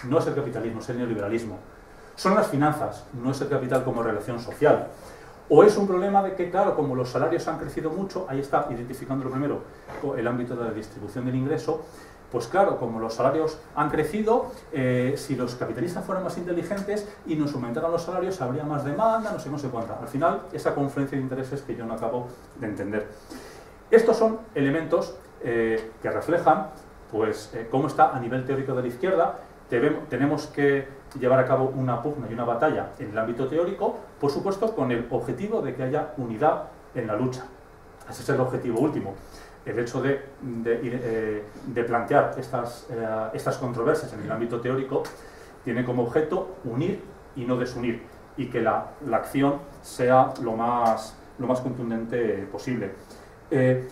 no es el capitalismo, es el neoliberalismo. Son las finanzas, no es el capital como relación social. O es un problema de que, claro, como los salarios han crecido mucho, ahí está, identificando lo primero, el ámbito de la distribución del ingreso, pues claro, como los salarios han crecido, si los capitalistas fueran más inteligentes y nos aumentaran los salarios, habría más demanda, no sé cuánta. Al final, esa confluencia de intereses que yo no acabo de entender. Estos son elementos que reflejan pues, cómo está a nivel teórico de la izquierda. Tenemos que llevar a cabo una pugna y una batalla en el ámbito teórico, por supuesto, con el objetivo de que haya unidad en la lucha. Ese es el objetivo último. El hecho de plantear estas controversias en el ámbito teórico tiene como objeto unir y no desunir, y que la acción sea lo más contundente posible.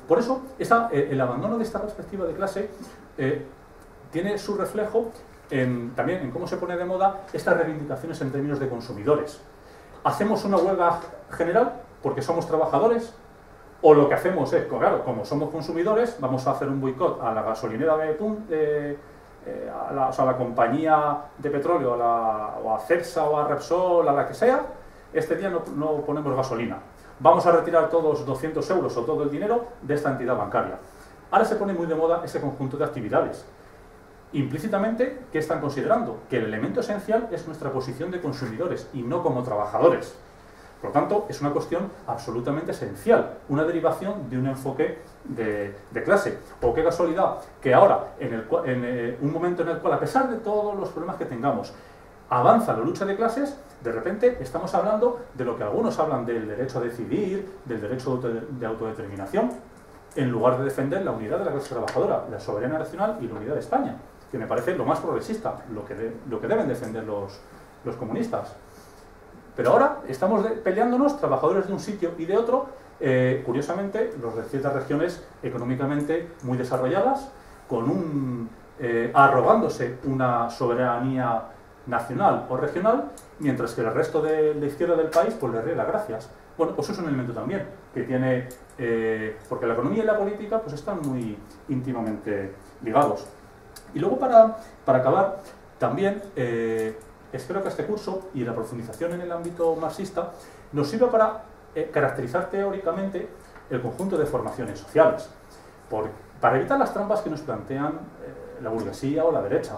Por eso, el abandono de esta perspectiva de clase tiene su reflejo también en cómo se pone de moda estas reivindicaciones en términos de consumidores. ¿Hacemos una huelga general porque somos trabajadores? O lo que hacemos es, claro, como somos consumidores, vamos a hacer un boicot a la gasolinera a la compañía de petróleo, o a Cepsa o a Repsol, a la que sea, este día no ponemos gasolina. Vamos a retirar todos 200 euros o todo el dinero de esta entidad bancaria. Ahora se pone muy de moda ese conjunto de actividades. Implícitamente, ¿qué están considerando? Que el elemento esencial es nuestra posición de consumidores y no como trabajadores. Por lo tanto, es una cuestión absolutamente esencial, una derivación de un enfoque de clase. O qué casualidad que ahora, en un momento en el cual, a pesar de todos los problemas que tengamos, avanza la lucha de clases, de repente estamos hablando de lo que algunos hablan del derecho a decidir, del derecho de autodeterminación, en lugar de defender la unidad de la clase trabajadora, la soberanía nacional y la unidad de España. que me parece lo más progresista, lo que deben defender los comunistas. Pero ahora estamos peleándonos trabajadores de un sitio y de otro, curiosamente, los de ciertas regiones económicamente muy desarrolladas, arrogándose una soberanía nacional o regional, mientras que el resto de la izquierda del país pues le ríe las gracias. Bueno, pues eso es un elemento también que tiene, porque la economía y la política pues están muy íntimamente ligados. Y luego para acabar, también espero que este curso y la profundización en el ámbito marxista nos sirva para caracterizar teóricamente el conjunto de formaciones sociales, para evitar las trampas que nos plantean la burguesía o la derecha.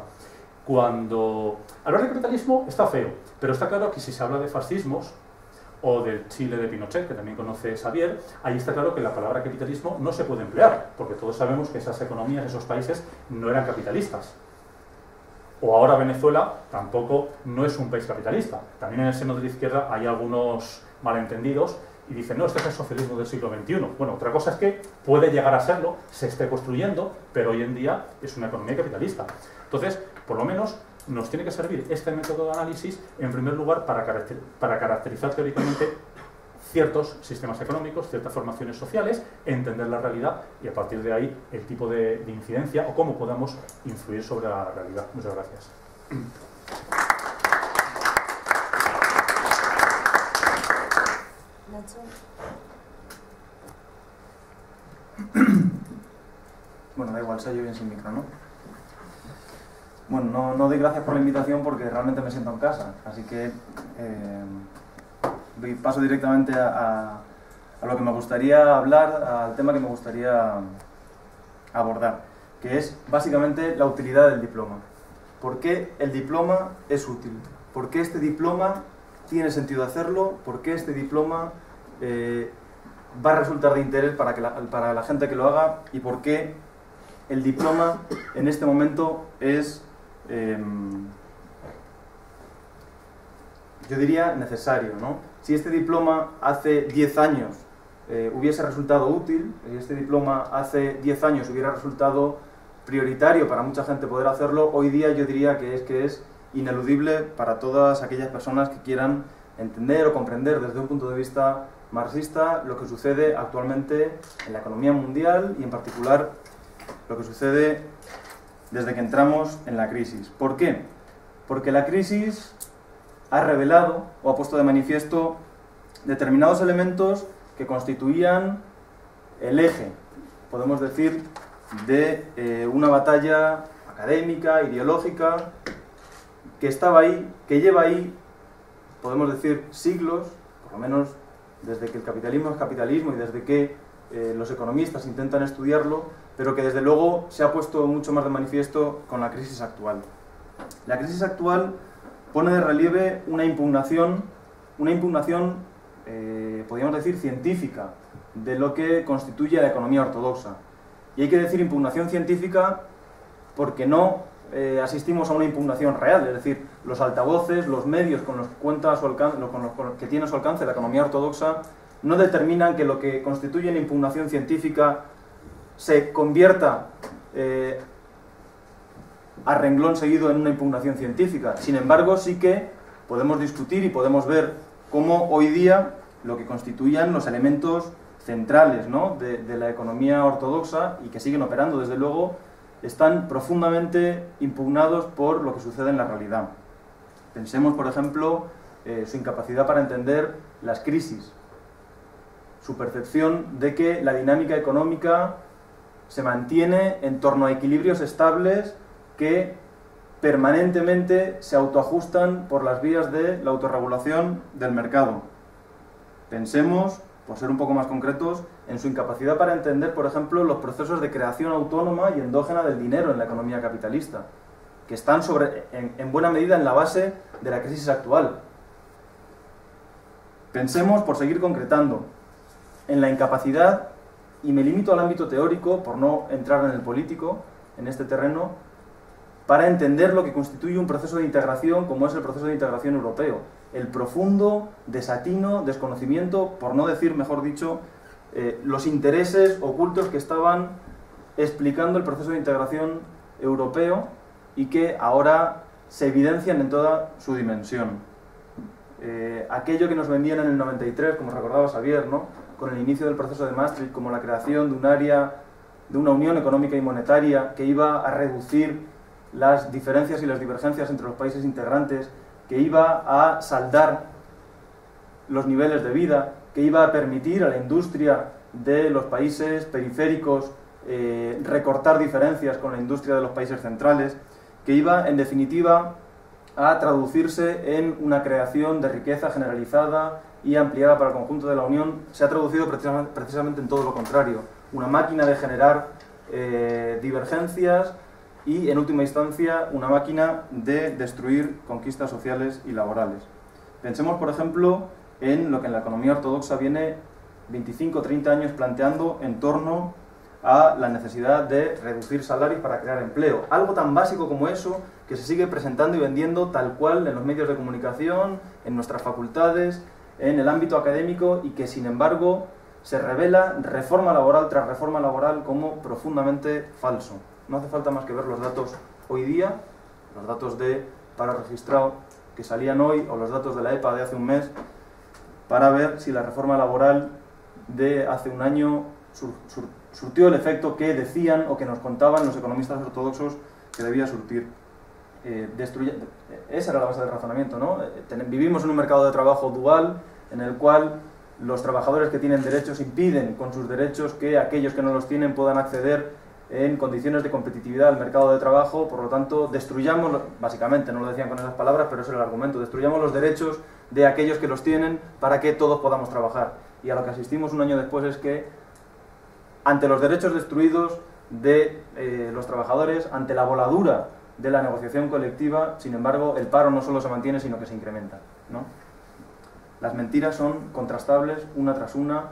Cuando hablar de capitalismo está feo, pero está claro que si se habla de fascismos o del Chile de Pinochet, que también conoce Xavier, ahí está claro que la palabra capitalismo no se puede emplear, porque todos sabemos que esas economías, esos países, no eran capitalistas. O ahora Venezuela tampoco no es un país capitalista. También en el seno de la izquierda hay algunos malentendidos y dicen, no, este es el socialismo del siglo XXI. Bueno, otra cosa es que puede llegar a serlo, se esté construyendo, pero hoy en día es una economía capitalista. Entonces, por lo menos, nos tiene que servir este método de análisis, en primer lugar, para caracterizar teóricamente ciertos sistemas económicos, ciertas formaciones sociales, entender la realidad y a partir de ahí el tipo de incidencia o cómo podamos influir sobre la realidad. Muchas gracias. Bueno, da igual, se oye bien sin micro, ¿no? Bueno, no doy gracias por la invitación porque realmente me siento en casa, así que paso directamente a lo que me gustaría hablar, al tema que me gustaría abordar, que es básicamente la utilidad del diploma. ¿Por qué el diploma es útil? ¿Por qué este diploma tiene sentido hacerlo? ¿Por qué este diploma va a resultar de interés para la gente que lo haga? ¿Y por qué el diploma en este momento es, yo diría, necesario, ¿no? Si este diploma hace 10 años hubiese resultado útil, si este diploma hace 10 años hubiera resultado prioritario para mucha gente poder hacerlo, hoy día yo diría que es ineludible para todas aquellas personas que quieran entender o comprender desde un punto de vista marxista lo que sucede actualmente en la economía mundial y en particular lo que sucede desde que entramos en la crisis. ¿Por qué? Porque la crisis ha revelado o ha puesto de manifiesto determinados elementos que constituían el eje, podemos decir, de una batalla académica, ideológica, que estaba ahí, que lleva ahí, podemos decir, siglos, por lo menos desde que el capitalismo es capitalismo y desde que los economistas intentan estudiarlo, pero que desde luego se ha puesto mucho más de manifiesto con la crisis actual. La crisis actual pone de relieve una impugnación, podríamos decir, científica, de lo que constituye la economía ortodoxa. Y hay que decir impugnación científica porque no asistimos a una impugnación real, es decir, los altavoces, los medios con los que tiene a su alcance la economía ortodoxa no determinan que lo que constituye una impugnación científica se convierta a renglón seguido en una impugnación científica. Sin embargo, sí que podemos discutir y podemos ver cómo hoy día lo que constituían los elementos centrales, ¿no?, de la economía ortodoxa y que siguen operando, desde luego, están profundamente impugnados por lo que sucede en la realidad. Pensemos, por ejemplo, su incapacidad para entender las crisis, su percepción de que la dinámica económica se mantiene en torno a equilibrios estables que permanentemente se autoajustan por las vías de la autorregulación del mercado. Pensemos, por ser un poco más concretos, en su incapacidad para entender, por ejemplo, los procesos de creación autónoma y endógena del dinero en la economía capitalista, que están en buena medida en la base de la crisis actual. Pensemos, por seguir concretando, en la incapacidad, y me limito al ámbito teórico, por no entrar en el político, en este terreno, para entender lo que constituye un proceso de integración como es el proceso de integración europeo. El profundo desatino, desconocimiento, por no decir, mejor dicho, los intereses ocultos que estaban explicando el proceso de integración europeo y que ahora se evidencian en toda su dimensión. Aquello que nos vendían en el 93, como recordaba Xavier, ¿no?, con el inicio del proceso de Maastricht, como la creación de un área, de una unión económica y monetaria que iba a reducir las diferencias y las divergencias entre los países integrantes, que iba a saldar los niveles de vida, que iba a permitir a la industria de los países periféricos recortar diferencias con la industria de los países centrales, que iba, en definitiva, a traducirse en una creación de riqueza generalizada y ampliada para el conjunto de la Unión, se ha traducido precisamente en todo lo contrario. Una máquina de generar divergencias y, en última instancia, una máquina de destruir conquistas sociales y laborales. Pensemos, por ejemplo, en lo que en la economía ortodoxa viene 25 o 30 años planteando en torno a la necesidad de reducir salarios para crear empleo. Algo tan básico como eso, que se sigue presentando y vendiendo tal cual en los medios de comunicación, en nuestras facultades, en el ámbito académico, y que, sin embargo, se revela reforma laboral tras reforma laboral como profundamente falso. No hace falta más que ver los datos hoy día, los datos de paro registrado que salían hoy, o los datos de la EPA de hace un mes, para ver si la reforma laboral de hace un año surtió el efecto que decían o que nos contaban los economistas ortodoxos que debía surtir. Esa era la base del razonamiento, ¿no? Vivimos en un mercado de trabajo dual en el cual los trabajadores que tienen derechos impiden con sus derechos que aquellos que no los tienen puedan acceder en condiciones de competitividad al mercado de trabajo. Por lo tanto, destruyamos, básicamente, no lo decían con esas palabras, pero ese era el argumento, destruyamos los derechos de aquellos que los tienen para que todos podamos trabajar. Y a lo que asistimos un año después es que, ante los derechos destruidos de los trabajadores, ante la voladura de la negociación colectiva, sin embargo, el paro no solo se mantiene, sino que se incrementa, ¿no? Las mentiras son contrastables una tras una.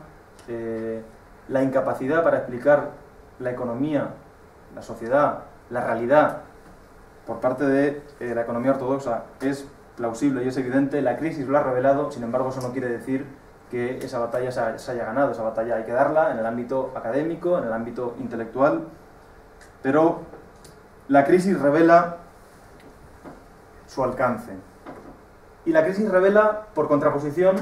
La incapacidad para explicar la economía, la sociedad, la realidad por parte de la economía ortodoxa es plausible y es evidente. La crisis lo ha revelado, sin embargo, eso no quiere decir que esa batalla se haya ganado. Esa batalla hay que darla en el ámbito académico, en el ámbito intelectual, pero la crisis revela su alcance. Y la crisis revela, por contraposición,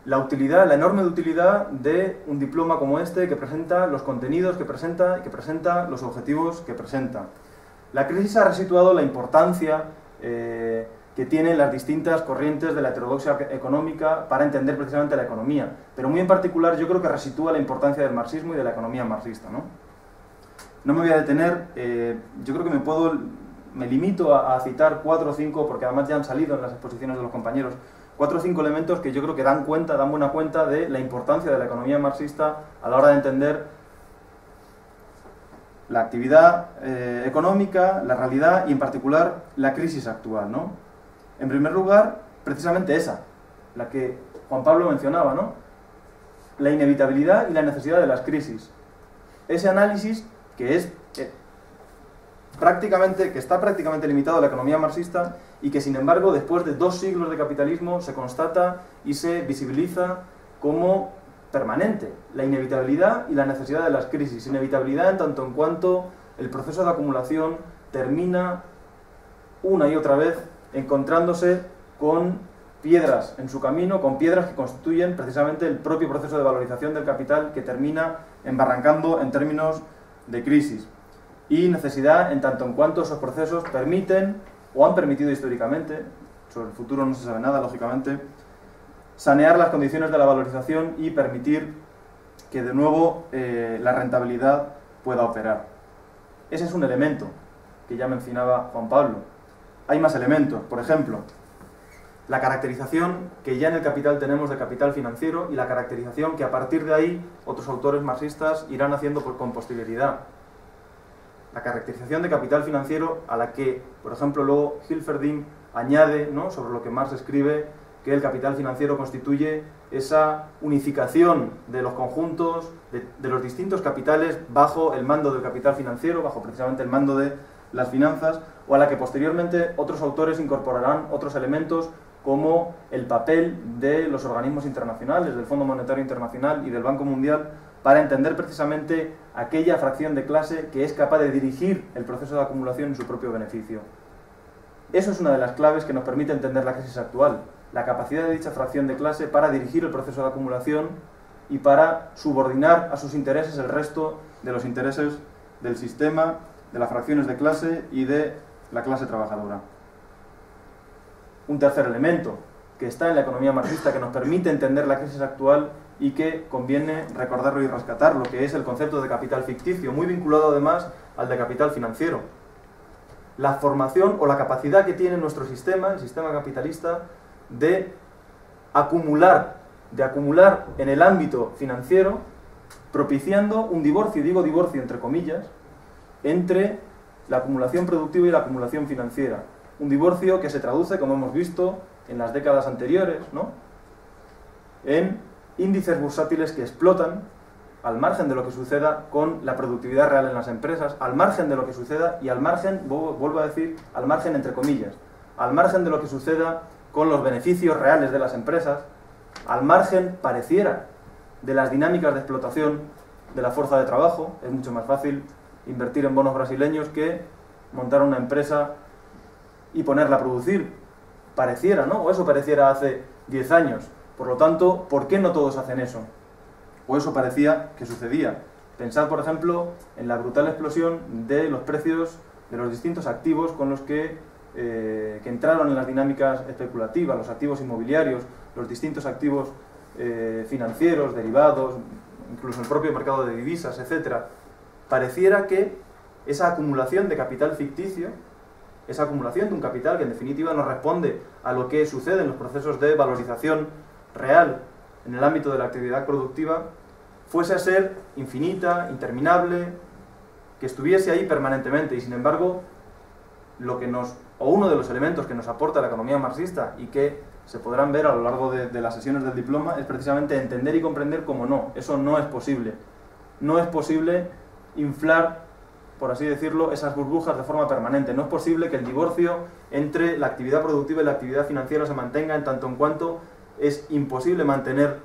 la utilidad, la enorme utilidad de un diploma como este, que presenta los contenidos que presenta y que presenta los objetivos que presenta. La crisis ha resituado la importancia que tienen las distintas corrientes de la heterodoxia económica para entender precisamente la economía, pero muy en particular yo creo que resitúa la importancia del marxismo y de la economía marxista, ¿no? No me voy a detener, yo creo que me limito a citar 4 o 5, porque además ya han salido en las exposiciones de los compañeros, 4 o 5 elementos que yo creo que dan buena cuenta de la importancia de la economía marxista a la hora de entender la actividad económica, la realidad y en particular la crisis actual, ¿no? En primer lugar, precisamente esa, la que Juan Pablo mencionaba, ¿no? La inevitabilidad y la necesidad de las crisis. Ese análisis que está prácticamente limitado a la economía marxista y que, sin embargo, después de 2 siglos de capitalismo se constata y se visibiliza como permanente. La inevitabilidad y la necesidad de las crisis. Inevitabilidad en tanto en cuanto el proceso de acumulación termina una y otra vez encontrándose con piedras en su camino, con piedras que constituyen precisamente el propio proceso de valorización del capital que termina embarrancando en términos de crisis. Y necesidad en tanto en cuanto esos procesos permiten, o han permitido históricamente, sobre el futuro no se sabe nada, lógicamente, sanear las condiciones de la valorización y permitir que de nuevo la rentabilidad pueda operar. Ese es un elemento que ya mencionaba Juan Pablo. Hay más elementos, por ejemplo, la caracterización que ya en el Capital tenemos de capital financiero y la caracterización que a partir de ahí otros autores marxistas irán haciendo con posterioridad. La caracterización de capital financiero a la que, por ejemplo, luego Hilferding añade, ¿no?, sobre lo que Marx escribe, que el capital financiero constituye esa unificación de los conjuntos, de los distintos capitales bajo el mando del capital financiero, bajo precisamente el mando de las finanzas, o a la que posteriormente otros autores incorporarán otros elementos como el papel de los organismos internacionales, del Fondo Monetario Internacional y del Banco Mundial, para entender precisamente aquella fracción de clase que es capaz de dirigir el proceso de acumulación en su propio beneficio. Eso es una de las claves que nos permite entender la crisis actual, la capacidad de dicha fracción de clase para dirigir el proceso de acumulación y para subordinar a sus intereses el resto de los intereses del sistema, de las fracciones de clase y de la clase trabajadora. Un tercer elemento que está en la economía marxista que nos permite entender la crisis actual y que conviene recordarlo y rescatarlo, que es el concepto de capital ficticio, muy vinculado además al de capital financiero. La formación o la capacidad que tiene nuestro sistema, el sistema capitalista, de acumular en el ámbito financiero, propiciando un divorcio, y digo divorcio entre comillas, entre la acumulación productiva y la acumulación financiera. Un divorcio que se traduce, como hemos visto en las décadas anteriores, ¿no?, en índices bursátiles que explotan al margen de lo que suceda con la productividad real en las empresas, al margen de lo que suceda y al margen, vuelvo a decir, al margen entre comillas, al margen de lo que suceda con los beneficios reales de las empresas, al margen, pareciera, de las dinámicas de explotación de la fuerza de trabajo. Es mucho más fácil invertir en bonos brasileños que montar una empresa y ponerla a producir. Pareciera, ¿no? O eso pareciera hace 10 años. Por lo tanto, ¿por qué no todos hacen eso? O eso parecía que sucedía. Pensad, por ejemplo, en la brutal explosión de los precios de los distintos activos con los que entraron en las dinámicas especulativas, los activos inmobiliarios, los distintos activos financieros, derivados, incluso el propio mercado de divisas, etc. Pareciera que esa acumulación de capital ficticio, esa acumulación de un capital que en definitiva no responde a lo que sucede en los procesos de valorización real en el ámbito de la actividad productiva, fuese a ser infinita, interminable, que estuviese ahí permanentemente. Y sin embargo, uno de los elementos que nos aporta la economía marxista y que se podrán ver a lo largo de las sesiones del diploma es precisamente entender y comprender cómo no, eso no es posible. No es posible inflar, por así decirlo, esas burbujas de forma permanente. No es posible que el divorcio entre la actividad productiva y la actividad financiera se mantenga, en tanto en cuanto es imposible mantener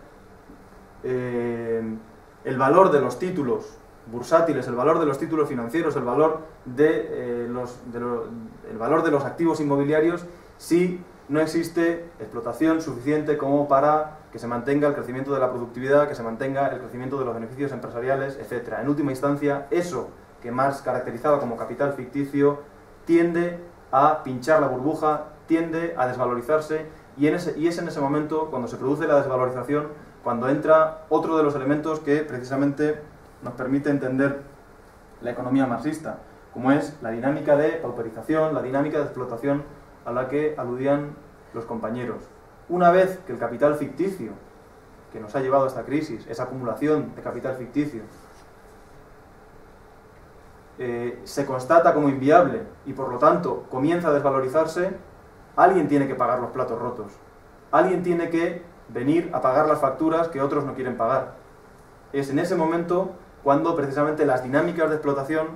el valor de los títulos bursátiles, el valor de los títulos financieros, el valor de los activos inmobiliarios si no existe explotación suficiente como para que se mantenga el crecimiento de la productividad, que se mantenga el crecimiento de los beneficios empresariales, etc. En última instancia, eso que Marx caracterizaba como capital ficticio tiende a pinchar la burbuja, tiende a desvalorizarse, y es en ese momento, cuando se produce la desvalorización, cuando entra otro de los elementos que precisamente nos permite entender la economía marxista, como es la dinámica de pauperización, la dinámica de explotación a la que aludían los compañeros. Una vez que el capital ficticio que nos ha llevado a esta crisis, esa acumulación de capital ficticio, se constata como inviable y por lo tanto comienza a desvalorizarse, alguien tiene que pagar los platos rotos. Alguien tiene que venir a pagar las facturas que otros no quieren pagar. Es en ese momento cuando precisamente las dinámicas de explotación,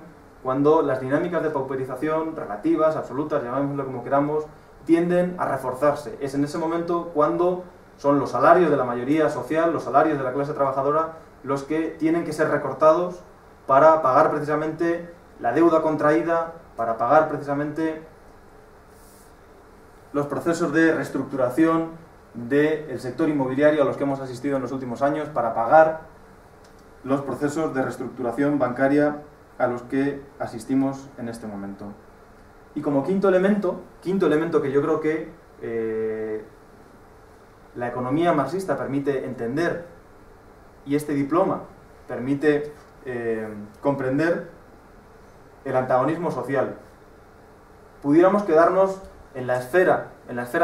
cuando las dinámicas de pauperización relativas, absolutas, llamémoslo como queramos, tienden a reforzarse. Es en ese momento cuando son los salarios de la mayoría social, los salarios de la clase trabajadora, los que tienen que ser recortados para pagar precisamente la deuda contraída, para pagar precisamente los procesos de reestructuración del sector inmobiliario a los que hemos asistido en los últimos años, para pagar los procesos de reestructuración bancaria a los que asistimos en este momento. Y como quinto elemento que yo creo que la economía marxista permite entender y este diploma permite comprender, el antagonismo social. Pudiéramos quedarnos en la esfera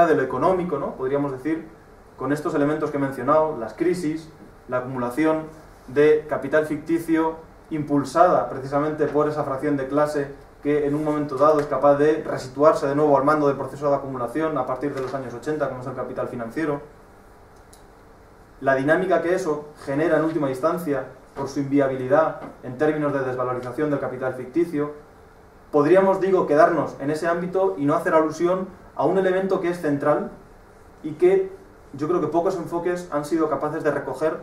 de lo económico, ¿no? Podríamos decir, con estos elementos que he mencionado, las crisis, la acumulación de capital ficticio impulsada precisamente por esa fracción de clase que en un momento dado es capaz de resituarse de nuevo al mando del proceso de acumulación a partir de los años 80, como es el capital financiero. La dinámica que eso genera en última instancia por su inviabilidad en términos de desvalorización del capital ficticio. Podríamos, digo, quedarnos en ese ámbito y no hacer alusión a un elemento que es central y que yo creo que pocos enfoques han sido capaces de recoger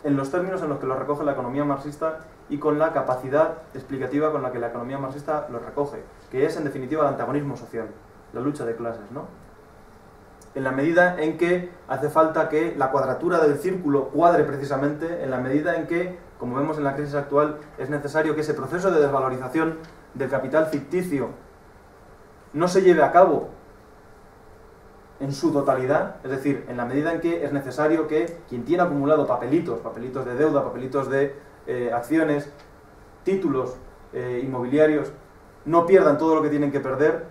en los términos en los que lo recoge la economía marxista y con la capacidad explicativa con la que la economía marxista lo recoge, que es en definitiva el antagonismo social, la lucha de clases, ¿no? En la medida en que hace falta que la cuadratura del círculo cuadre precisamente, en la medida en que, como vemos en la crisis actual, es necesario que ese proceso de desvalorización del capital ficticio no se lleve a cabo en su totalidad, es decir, en la medida en que es necesario que quien tiene acumulado papelitos de deuda, papelitos de acciones, títulos inmobiliarios, no pierdan todo lo que tienen que perder,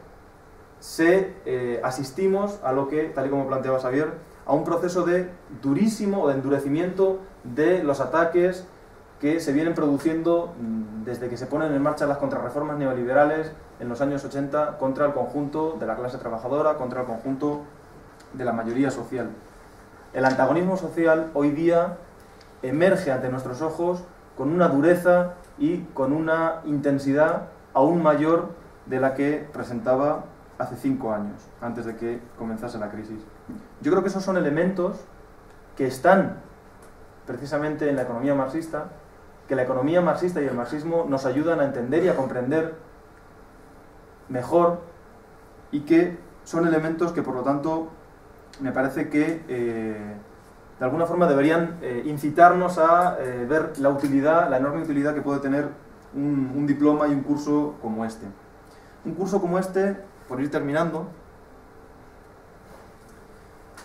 asistimos a lo que, tal y como planteaba Xavier, a un proceso de durísimo de endurecimiento de los ataques que se vienen produciendo desde que se ponen en marcha las contrarreformas neoliberales en los años 80 contra el conjunto de la clase trabajadora, contra el conjunto de la mayoría social. El antagonismo social hoy día emerge ante nuestros ojos con una dureza y con una intensidad aún mayor de la que presentaba hace 5 años, antes de que comenzase la crisis. Yo creo que esos son elementos que están precisamente en la economía marxista, que la economía marxista y el marxismo nos ayudan a entender y a comprender mejor, y que son elementos que, por lo tanto, me parece que de alguna forma deberían incitarnos a ver la utilidad, la enorme utilidad que puede tener un diploma y un curso como este. Un curso como este, por ir terminando,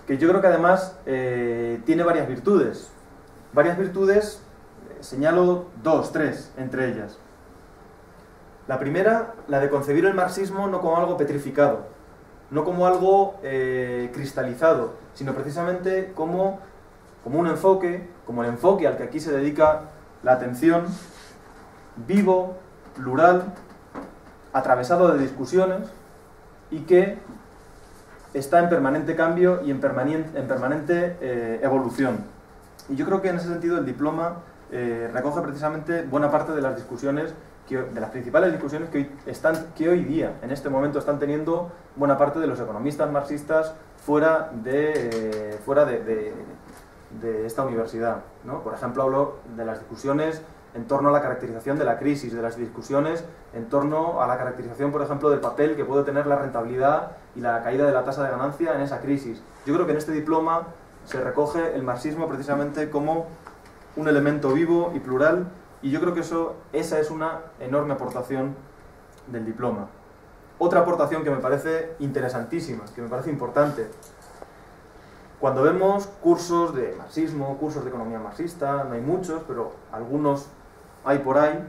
que yo creo que además tiene varias virtudes. Señalo 2, 3 entre ellas. La primera, la de concebir el marxismo no como algo petrificado, no como algo cristalizado, sino precisamente como un enfoque, como el enfoque al que aquí se dedica la atención, vivo, plural, atravesado de discusiones y que está en permanente cambio y en permanente evolución. Y yo creo que en ese sentido el diploma recoge precisamente buena parte de las discusiones, de las principales discusiones que hoy día, en este momento, están teniendo buena parte de los economistas marxistas fuera de esta universidad, ¿no? Por ejemplo, hablo de las discusiones en torno a la caracterización de la crisis, de las discusiones en torno a la caracterización, por ejemplo, del papel que puede tener la rentabilidad y la caída de la tasa de ganancia en esa crisis. Yo creo que en este diploma se recoge el marxismo precisamente como un elemento vivo y plural, y yo creo que esa es una enorme aportación del diploma. Otra aportación que me parece interesantísima, que me parece importante. Cuando vemos cursos de marxismo, cursos de economía marxista, no hay muchos, pero algunos hay por ahí,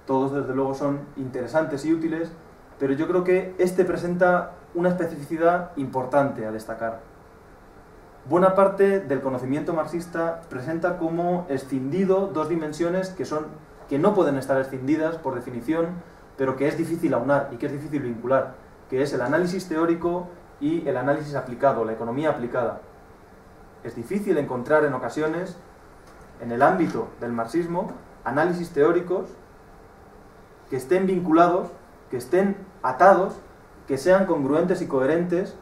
todos desde luego son interesantes y útiles, pero yo creo que este presenta una especificidad importante a destacar. Buena parte del conocimiento marxista presenta como escindido dos dimensiones que no pueden estar escindidas por definición, pero que es difícil aunar y que es difícil vincular, que es el análisis teórico y el análisis aplicado, la economía aplicada. Es difícil encontrar en ocasiones, en el ámbito del marxismo, análisis teóricos que estén vinculados, que estén atados, que sean congruentes y coherentes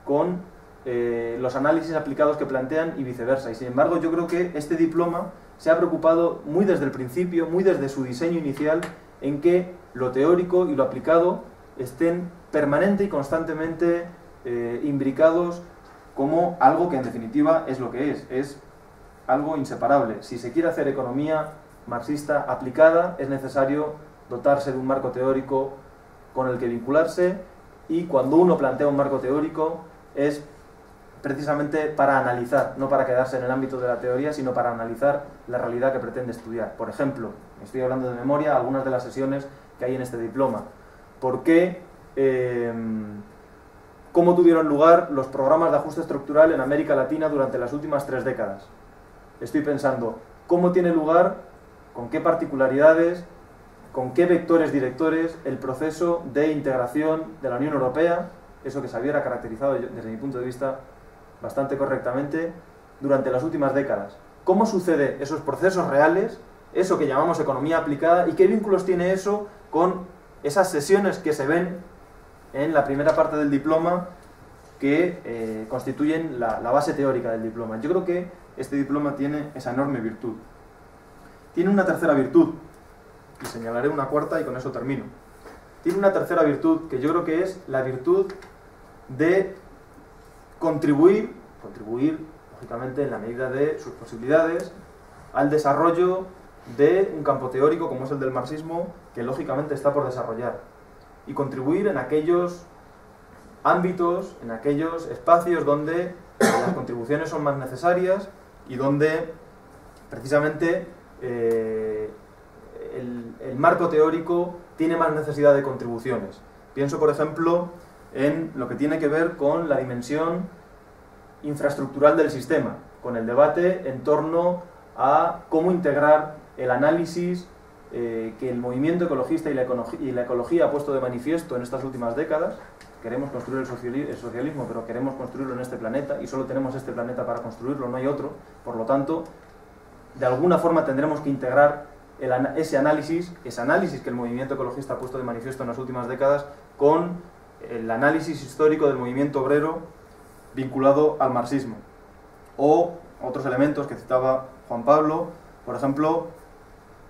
con los análisis aplicados que plantean y viceversa. Y sin embargo, yo creo que este diploma se ha preocupado muy desde el principio, muy desde su diseño inicial, en que lo teórico y lo aplicado estén permanente y constantemente imbricados como algo que en definitiva es lo que es algo inseparable. Si se quiere hacer economía marxista aplicada, es necesario dotarse de un marco teórico con el que vincularse, y cuando uno plantea un marco teórico es precisamente para analizar, no para quedarse en el ámbito de la teoría, sino para analizar la realidad que pretende estudiar. Por ejemplo, estoy hablando de memoria, algunas de las sesiones que hay en este diploma. ¿Por qué? ¿Cómo tuvieron lugar los programas de ajuste estructural en América Latina durante las últimas 3 décadas? Estoy pensando, ¿cómo tiene lugar, con qué particularidades, con qué vectores directores el proceso de integración de la Unión Europea, eso que Xavier ha caracterizado desde mi punto de vista bastante correctamente, durante las últimas décadas? ¿Cómo sucede esos procesos reales, eso que llamamos economía aplicada, y qué vínculos tiene eso con esas sesiones que se ven en la primera parte del diploma que constituyen la base teórica del diploma. Yo creo que este diploma tiene esa enorme virtud. Tiene una tercera virtud, y señalaré una cuarta y con eso termino. Tiene una tercera virtud que yo creo que es la virtud de contribuir, lógicamente en la medida de sus posibilidades, al desarrollo de un campo teórico como es el del marxismo, que lógicamente está por desarrollar, y contribuir en aquellos ámbitos, en aquellos espacios donde las contribuciones son más necesarias y donde precisamente el marco teórico tiene más necesidad de contribuciones. Pienso, por ejemplo, en lo que tiene que ver con la dimensión infraestructural del sistema, con el debate en torno a cómo integrar el análisis que el movimiento ecologista y la ecología ha puesto de manifiesto en estas últimas décadas. Queremos construir el socialismo, pero queremos construirlo en este planeta y solo tenemos este planeta para construirlo, no hay otro. Por lo tanto, de alguna forma tendremos que integrar ese análisis que el movimiento ecologista ha puesto de manifiesto en las últimas décadas con el análisis histórico del movimiento obrero vinculado al marxismo. O otros elementos que citaba Juan Pablo, por ejemplo,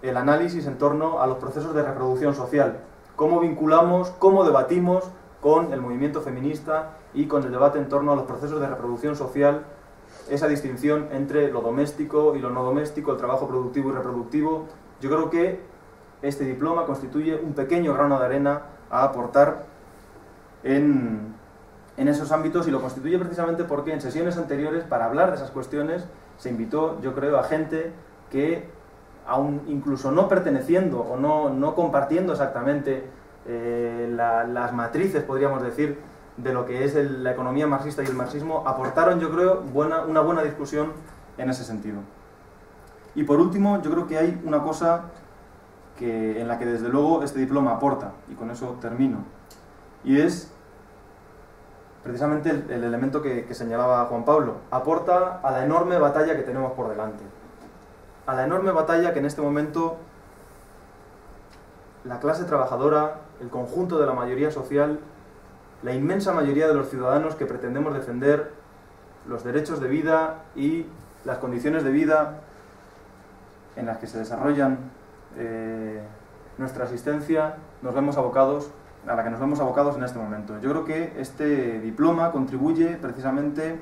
el análisis en torno a los procesos de reproducción social. Cómo vinculamos, cómo debatimos con el movimiento feminista y con el debate en torno a los procesos de reproducción social, esa distinción entre lo doméstico y lo no doméstico, el trabajo productivo y reproductivo. Yo creo que este diploma constituye un pequeño grano de arena a aportar en esos ámbitos, y lo constituye precisamente porque en sesiones anteriores, para hablar de esas cuestiones, se invitó, yo creo, a gente que, aun incluso no perteneciendo o no compartiendo exactamente las matrices, podríamos decir, de lo que es la economía marxista y el marxismo, aportaron, yo creo, una buena discusión en ese sentido. Y por último, yo creo que hay una cosa en la que desde luego este diploma aporta, y con eso termino, y es precisamente el elemento que señalaba Juan Pablo. Aporta a la enorme batalla que tenemos por delante, a la enorme batalla que en este momento la clase trabajadora, el conjunto de la mayoría social, la inmensa mayoría de los ciudadanos que pretendemos defender los derechos de vida y las condiciones de vida en las que se desarrollan nuestra existencia, a la que nos vemos abocados en este momento. Yo creo que este diploma contribuye precisamente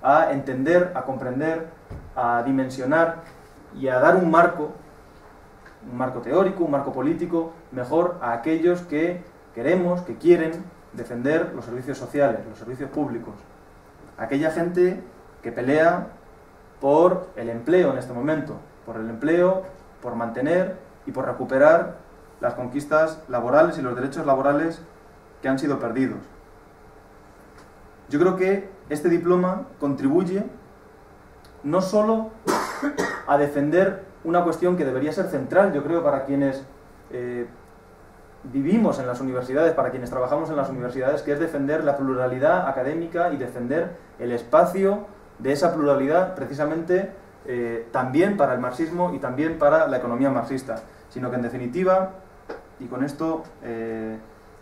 a entender, a comprender, a dimensionar y a dar un marco teórico, un marco político mejor a aquellos que queremos, que quieren defender los servicios sociales, los servicios públicos. Aquella gente que pelea por el empleo en este momento, por el empleo, por mantener y por recuperar las conquistas laborales y los derechos laborales que han sido perdidos. Yo creo que este diploma contribuye no solo a defender una cuestión que debería ser central, yo creo, para quienes vivimos en las universidades, para quienes trabajamos en las universidades, que es defender la pluralidad académica y defender el espacio de esa pluralidad precisamente también para el marxismo y también para la economía marxista, sino que en definitiva, y con esto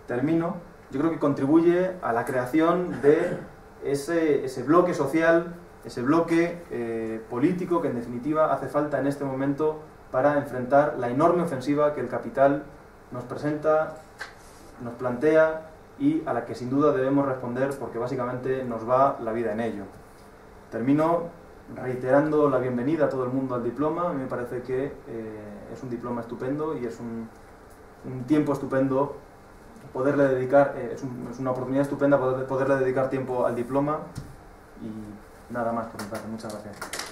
termino, yo creo que contribuye a la creación de ese bloque social, ese bloque político que en definitiva hace falta en este momento para enfrentar la enorme ofensiva que el capital nos presenta, nos plantea y a la que sin duda debemos responder porque básicamente nos va la vida en ello. Termino reiterando la bienvenida a todo el mundo al diploma. A mí me parece que es un diploma estupendo y es un tiempo estupendo poderle dedicar, es una oportunidad estupenda poderle dedicar tiempo al diploma y nada más por mi parte. Muchas gracias.